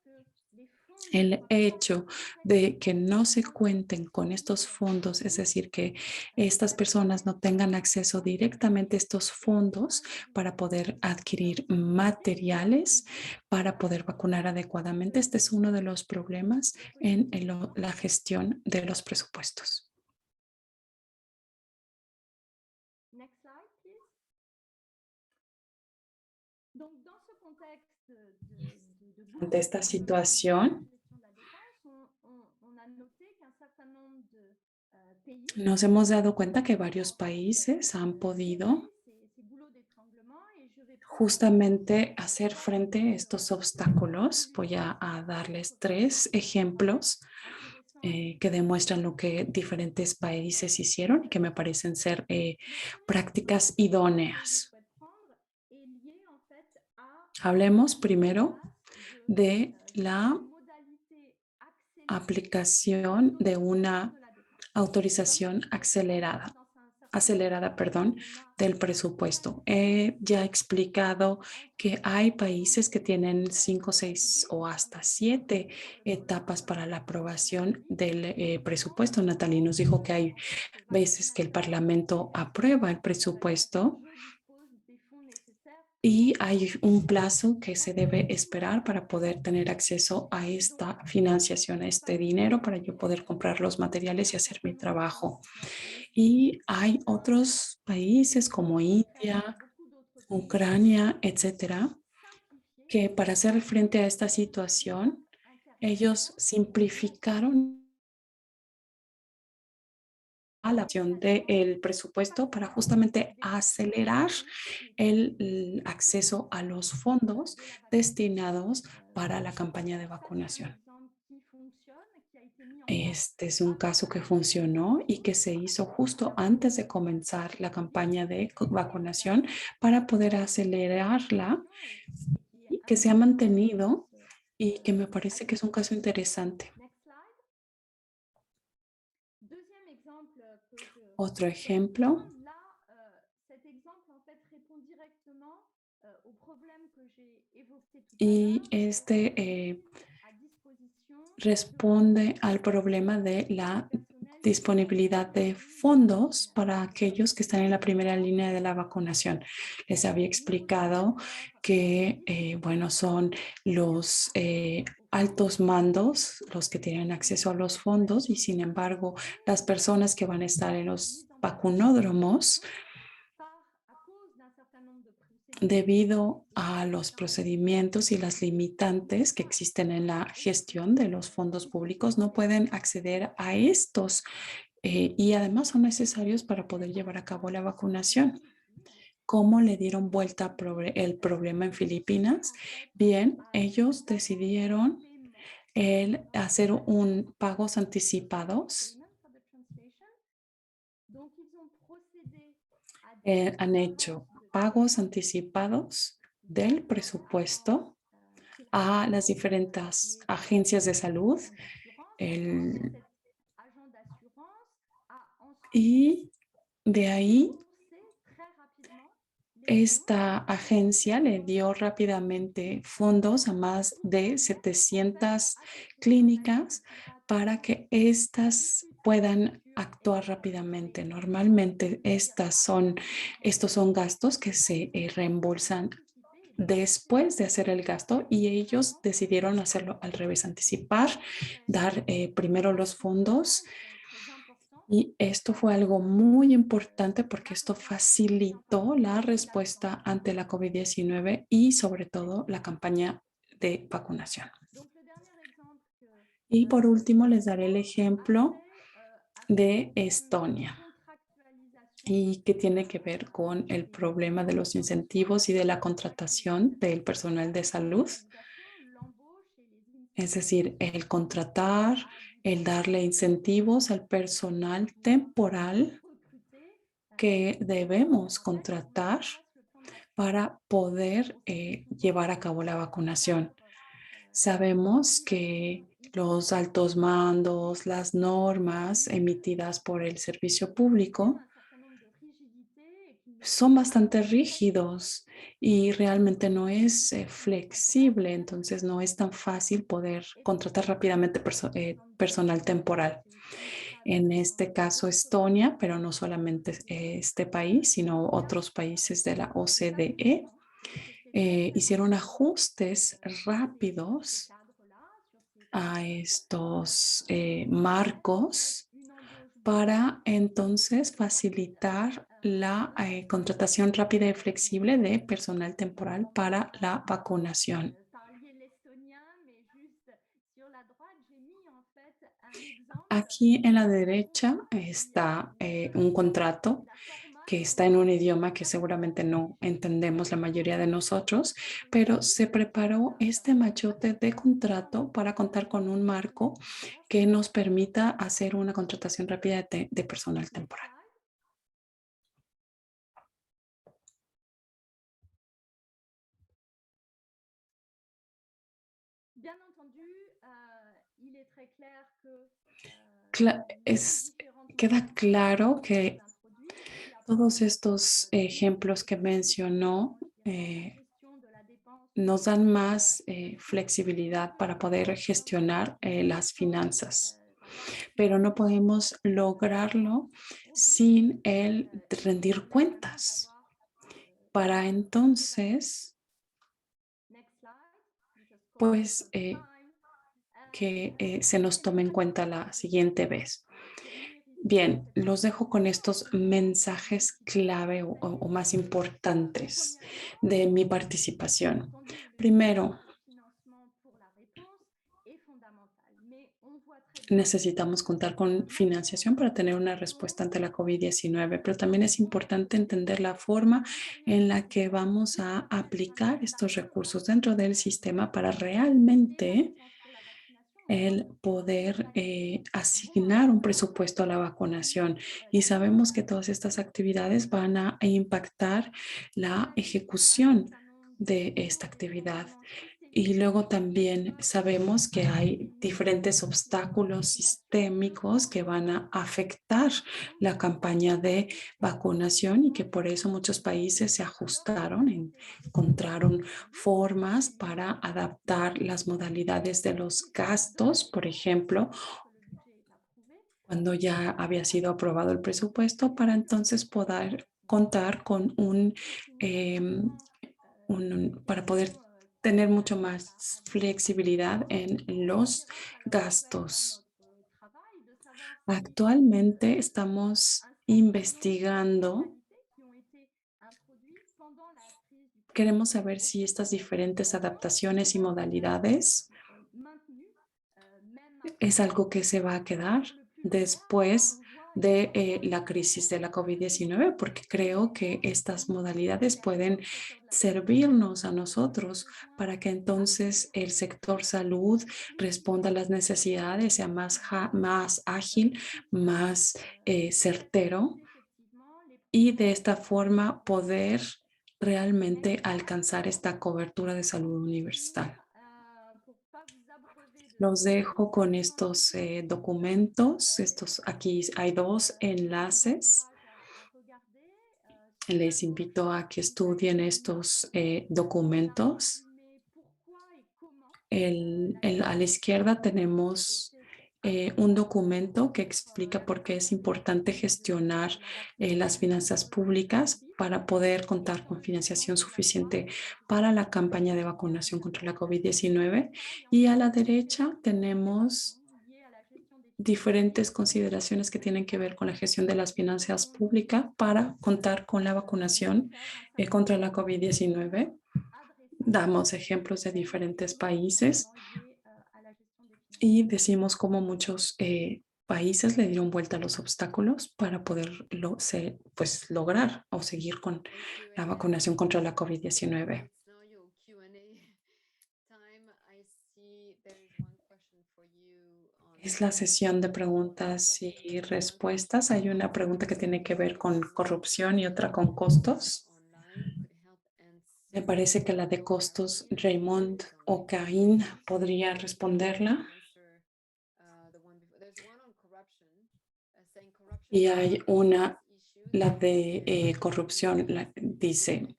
El hecho de que no se cuenten con estos fondos, es decir, que estas personas no tengan acceso directamente a estos fondos para poder adquirir materiales, para poder vacunar adecuadamente, este es uno de los problemas en la gestión de los presupuestos. Ante esta situación, nos hemos dado cuenta que varios países han podido justamente hacer frente a estos obstáculos. Voy a darles 3 ejemplos que demuestran lo que diferentes países hicieron y que me parecen ser prácticas idóneas. Hablemos primero de la aplicación de una autorización acelerada, perdón, del presupuesto. He ya explicado que hay países que tienen 5, 6 o hasta 7 etapas para la aprobación del presupuesto. Natalie nos dijo que hay veces que el Parlamento aprueba el presupuesto y hay un plazo que se debe esperar para poder tener acceso a esta financiación, a este dinero, para yo poder comprar los materiales y hacer mi trabajo. Y hay otros países como India, Ucrania, etcétera, que para hacer frente a esta situación, ellos simplificaron a la acción del presupuesto para justamente acelerar el acceso a los fondos destinados para la campaña de vacunación. Este es un caso que funcionó y que se hizo justo antes de comenzar la campaña de vacunación para poder acelerarla y que se ha mantenido y que me parece que es un caso interesante. Otro ejemplo, y este responde al problema de la disponibilidad de fondos para aquellos que están en la primera línea de la vacunación. Les había explicado que, bueno, son los altos mandos los que tienen acceso a los fondos y sin embargo las personas que van a estar en los vacunódromos, debido a los procedimientos y las limitantes que existen en la gestión de los fondos públicos, no pueden acceder a estos y además son necesarios para poder llevar a cabo la vacunación. ¿Cómo le dieron vuelta el problema en Filipinas? Bien, ellos decidieron el hacer un pagos anticipados. Han hecho pagos anticipados del presupuesto a las diferentes agencias de salud y de ahí esta agencia le dio rápidamente fondos a más de 700 clínicas para que éstas puedan actuar rápidamente. Normalmente estos son gastos que se reembolsan después de hacer el gasto y ellos decidieron hacerlo al revés, anticipar, dar primero los fondos Y esto fue algo muy importante porque esto facilitó la respuesta ante la COVID-19 y sobre todo la campaña de vacunación. Y por último, les daré el ejemplo de Estonia y que tiene que ver con el problema de los incentivos y de la contratación del personal de salud. Es decir, el contratar, el darle incentivos al personal temporal que debemos contratar para poder llevar a cabo la vacunación. Sabemos que los altos mandos, las normas emitidas por el servicio público son bastante rígidos y realmente no es flexible, entonces no es tan fácil poder contratar rápidamente personal temporal. En este caso, Estonia, pero no solamente este país, sino otros países de la OCDE, hicieron ajustes rápidos a estos marcos para entonces facilitar la contratación rápida y flexible de personal temporal para la vacunación. Aquí en la derecha está un contrato que está en un idioma que seguramente no entendemos la mayoría de nosotros, pero se preparó este machote de contrato para contar con un marco que nos permita hacer una contratación rápida de personal temporal. Queda claro que todos estos ejemplos que mencionó nos dan más flexibilidad para poder gestionar las finanzas, pero no podemos lograrlo sin el rendir cuentas. Para entonces, pues, que se nos tome en cuenta la siguiente vez. Bien, los dejo con estos mensajes clave o más importantes de mi participación. Primero, necesitamos contar con financiación para tener una respuesta ante la COVID-19, pero también es importante entender la forma en la que vamos a aplicar estos recursos dentro del sistema para realmente el poder asignar un presupuesto a la vacunación. Y sabemos que todas estas actividades van a impactar la ejecución de esta actividad. Y luego también sabemos que hay diferentes obstáculos sistémicos que van a afectar la campaña de vacunación y que por eso muchos países se ajustaron, encontraron formas para adaptar las modalidades de los gastos, por ejemplo, cuando ya había sido aprobado el presupuesto, para entonces poder contar con para poder tener mucho más flexibilidad en los gastos. Actualmente estamos investigando, queremos saber si estas diferentes adaptaciones y modalidades es algo que se va a quedar después de la crisis de la COVID-19, porque creo que estas modalidades pueden servirnos a nosotros para que entonces el sector salud responda a las necesidades, sea más ágil, más certero y de esta forma poder realmente alcanzar esta cobertura de salud universal. Los dejo con estos documentos. Aquí hay dos enlaces. Les invito a que estudien estos documentos. A la izquierda tenemos un documento que explica por qué es importante gestionar las finanzas públicas para poder contar con financiación suficiente para la campaña de vacunación contra la COVID-19. Y a la derecha tenemos diferentes consideraciones que tienen que ver con la gestión de las finanzas públicas para contar con la vacunación contra la COVID-19. Damos ejemplos de diferentes países y decimos cómo muchos países le dieron vuelta a los obstáculos para poder pues, lograr o seguir con la vacunación contra la COVID-19. Es la sesión de preguntas y respuestas. Hay una pregunta que tiene que ver con corrupción y otra con costos. Me parece que la de costos, Raymond o Karine podría responderla. Y hay una, la de corrupción, dice,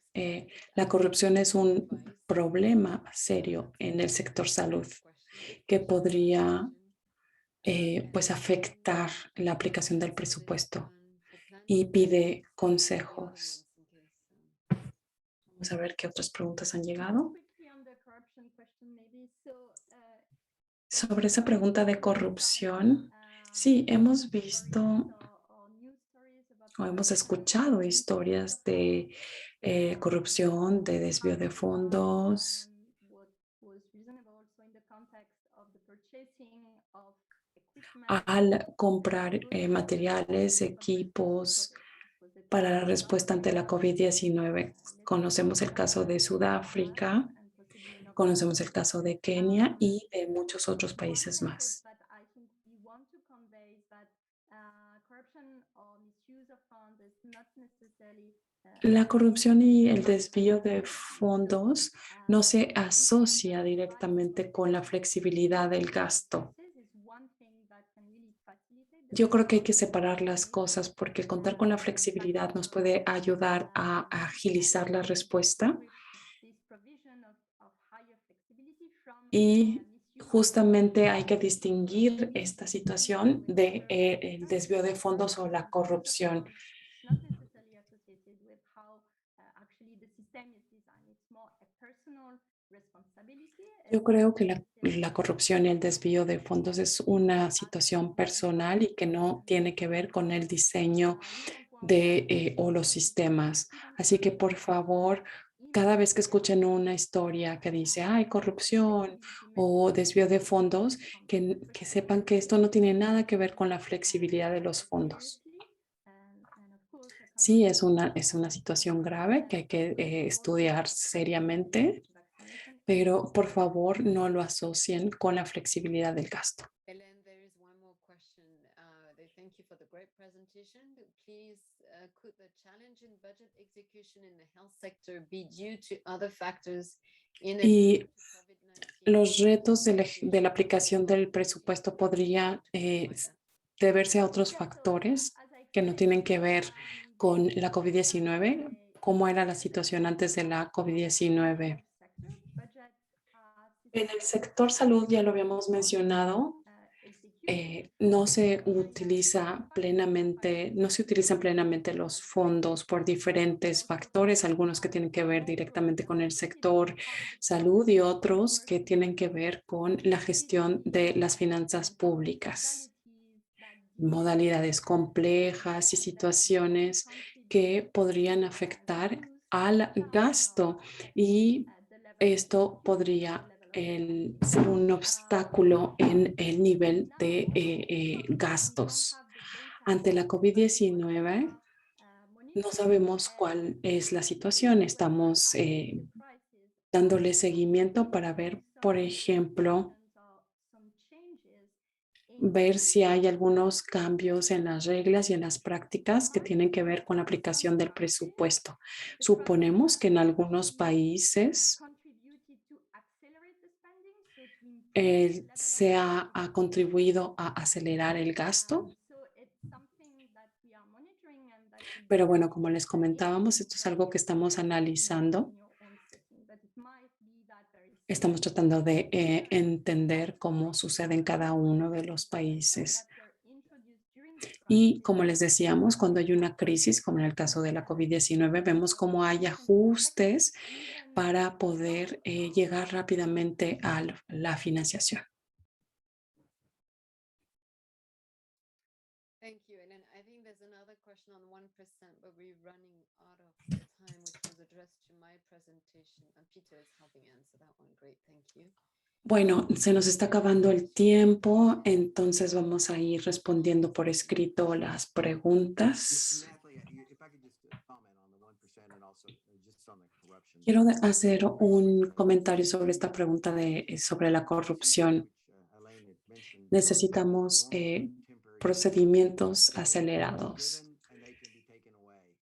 la corrupción es un problema serio en el sector salud que podría pues afectar la aplicación del presupuesto y pide consejos. Vamos a ver qué otras preguntas han llegado. Sobre esa pregunta de corrupción, sí, hemos visto o hemos escuchado historias de corrupción, de desvío de fondos. Al comprar materiales, equipos para la respuesta ante la COVID-19. Conocemos el caso de Sudáfrica, conocemos el caso de Kenia y de muchos otros países más. La corrupción y el desvío de fondos no se asocia directamente con la flexibilidad del gasto. Yo creo que hay que separar las cosas porque contar con la flexibilidad nos puede ayudar a agilizar la respuesta y justamente hay que distinguir esta situación de el desvío de fondos o la corrupción. Yo creo que la corrupción y el desvío de fondos es una situación personal y que no tiene que ver con el diseño de o los sistemas. Así que por favor, cada vez que escuchen una historia que dice, hay corrupción o desvío de fondos, que sepan que esto no tiene nada que ver con la flexibilidad de los fondos. Sí, es una situación grave que hay que estudiar seriamente, pero por favor no lo asocien con la flexibilidad del gasto. Ellen, there is one more question. They thank you for the great presentation. Please, could the challenge in budget execution in the health sector be due to other factors in Y COVID-19? los retos de la aplicación del presupuesto podría deberse a otros factores que no tienen que ver con la COVID-19, cómo era la situación antes de la COVID-19. En el sector salud, ya lo habíamos mencionado, no se utilizan plenamente los fondos por diferentes factores, algunos que tienen que ver directamente con el sector salud y otros que tienen que ver con la gestión de las finanzas públicas, modalidades complejas y situaciones que podrían afectar al gasto y esto podría ser un obstáculo en el nivel de gastos. Ante la COVID-19, no sabemos cuál es la situación. Estamos dándole seguimiento para ver, por ejemplo, ver si hay algunos cambios en las reglas y en las prácticas que tienen que ver con la aplicación del presupuesto. Suponemos que en algunos países ha contribuido a acelerar el gasto. Pero bueno, como les comentábamos, esto es algo que estamos analizando. Estamos tratando de entender cómo sucede en cada uno de los países. Y como les decíamos, cuando hay una crisis, como en el caso de la COVID-19, vemos cómo hay ajustes para poder llegar rápidamente a la financiación. question on 1%, but we're running out of the time, which was addressed to my presentation. And Peter is helping answer that one. Great, thank you. Bueno, se nos está acabando el tiempo, entonces vamos a ir respondiendo por escrito las preguntas. Quiero hacer un comentario sobre esta pregunta sobre la corrupción. Necesitamos procedimientos acelerados.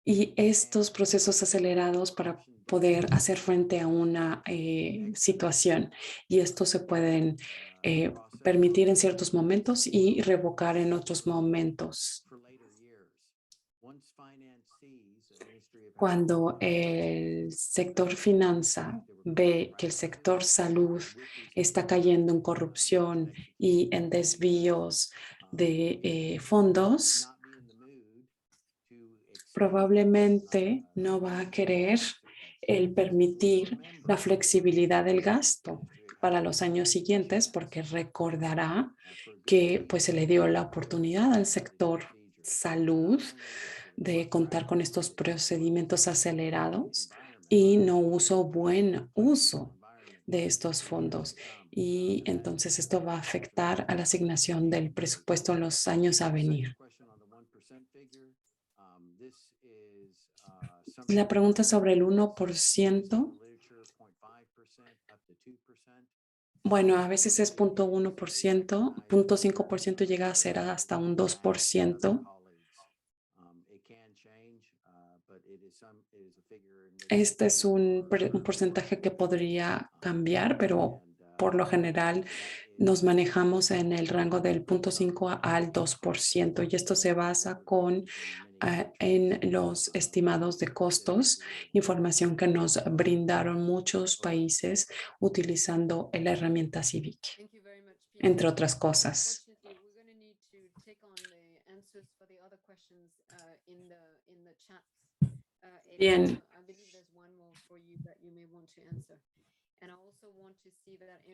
Y estos procesos acelerados para poder hacer frente a una situación. Y estos se pueden permitir en ciertos momentos y revocar en otros momentos. Cuando el sector finanza ve que el sector salud está cayendo en corrupción y en desvíos de fondos, probablemente no va a querer el permitir la flexibilidad del gasto para los años siguientes, porque recordará que pues se le dio la oportunidad al sector salud de contar con estos procedimientos acelerados y no hizo buen uso de estos fondos. Y entonces esto va a afectar a la asignación del presupuesto en los años a venir. La pregunta sobre el 1%. Bueno, a veces es 0.1%, 0.5% llega a ser hasta un 2%. Este es un porcentaje que podría cambiar, pero por lo general nos manejamos en el rango del 0.5 al 2%, y esto se basa en los estimados de costos, información que nos brindaron muchos países utilizando la herramienta CIVIC, entre otras cosas. Bien.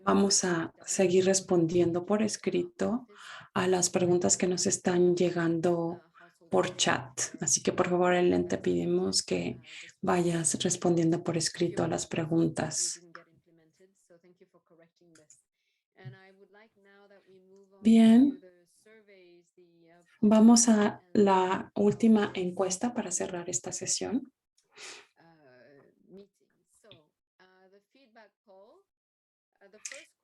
Vamos a seguir respondiendo por escrito a las preguntas que nos están llegando por chat. Así que por favor, Ellen, te pedimos que vayas respondiendo por escrito a las preguntas. Bien. Vamos a la última encuesta para cerrar esta sesión.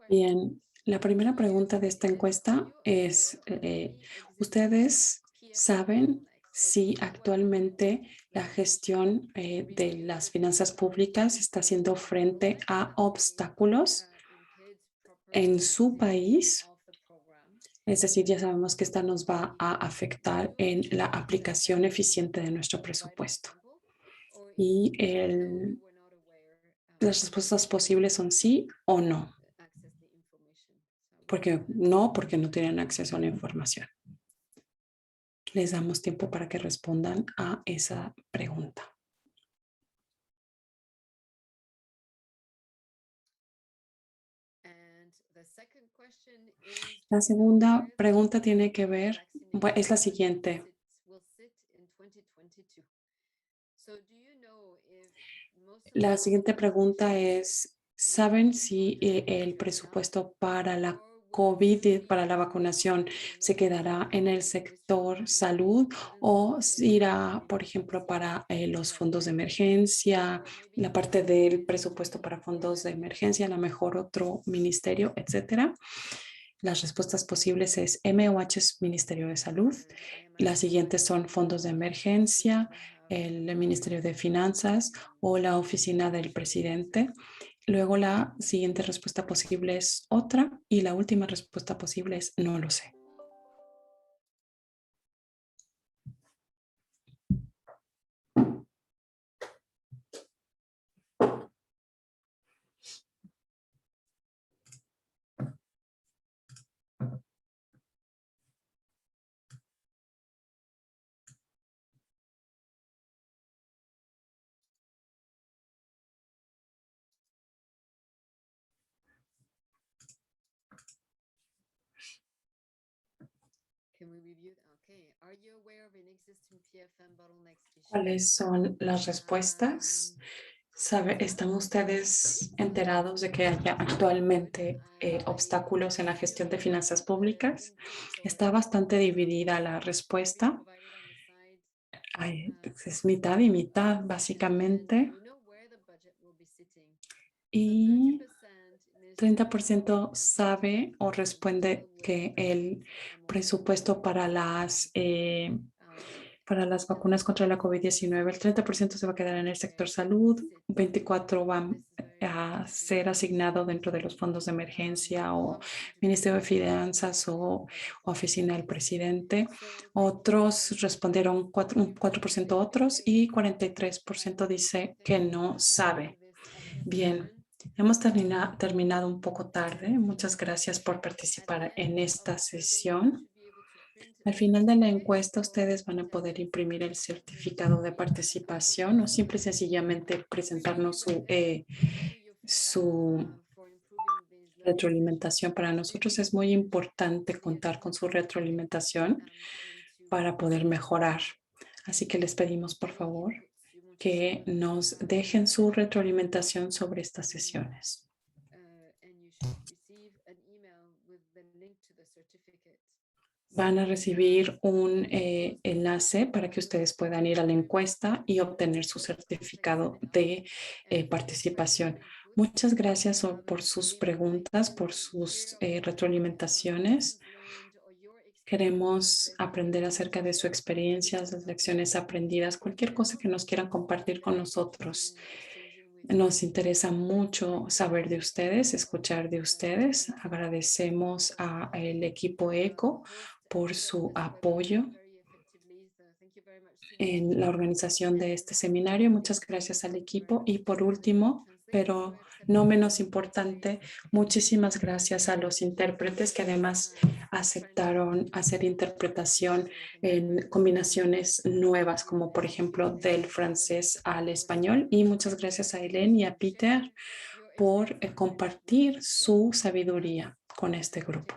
Bien, la primera pregunta de esta encuesta es, ¿ustedes saben si actualmente la gestión de las finanzas públicas está haciendo frente a obstáculos en su país? Es decir, ya sabemos que esta nos va a afectar en la aplicación eficiente de nuestro presupuesto. Y las respuestas posibles son sí o no. Porque no tienen acceso a la información. Les damos tiempo para que respondan a esa pregunta. La segunda pregunta tiene que ver, es la siguiente. La siguiente pregunta es, ¿saben si el presupuesto para la COVID, para la vacunación, se quedará en el sector salud o irá, por ejemplo, para los fondos de emergencia, la parte del presupuesto para fondos de emergencia, a lo mejor otro ministerio, etcétera? Las respuestas posibles es MOH es Ministerio de Salud. Las siguientes son fondos de emergencia, el Ministerio de Finanzas o la Oficina del Presidente. Luego la siguiente respuesta posible es otra y la última respuesta posible es no lo sé. ¿Cuáles son las respuestas? ¿Están ustedes enterados de que haya actualmente obstáculos en la gestión de finanzas públicas? Está bastante dividida la respuesta. Es mitad y mitad, básicamente. Y 30% sabe o responde que el presupuesto para las vacunas contra la COVID-19, el 30% se va a quedar en el sector salud, 24% va a ser asignado dentro de los fondos de emergencia o Ministerio de Finanzas o Oficina del Presidente. Otros respondieron un 4% otros y 43% dice que no sabe. Bien. Hemos terminado un poco tarde. Muchas gracias por participar en esta sesión. Al final de la encuesta, ustedes van a poder imprimir el certificado de participación o simple y sencillamente presentarnos su retroalimentación. Para nosotros es muy importante contar con su retroalimentación para poder mejorar. Así que les pedimos, por favor, que nos dejen su retroalimentación sobre estas sesiones. Van a recibir un enlace para que ustedes puedan ir a la encuesta y obtener su certificado de participación. Muchas gracias por sus preguntas, por sus retroalimentaciones. Queremos aprender acerca de su experiencia, las lecciones aprendidas, cualquier cosa que nos quieran compartir con nosotros. Nos interesa mucho saber de ustedes, escuchar de ustedes. Agradecemos al equipo ECO por su apoyo en la organización de este seminario. Muchas gracias al equipo. Y por último, pero no menos importante, muchísimas gracias a los intérpretes que además aceptaron hacer interpretación en combinaciones nuevas, como por ejemplo del francés al español. Y muchas gracias a Hélène y a Peter por compartir su sabiduría con este grupo.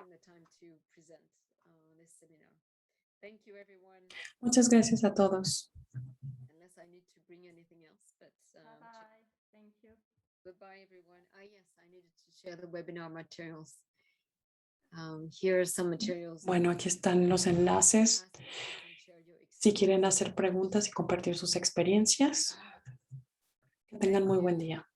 Muchas gracias a todos. Goodbye, everyone. Yes, I needed to share the webinar materials. Here are some materials. Bueno, aquí están los enlaces. Si quieren hacer preguntas y compartir sus experiencias, que tengan muy buen día.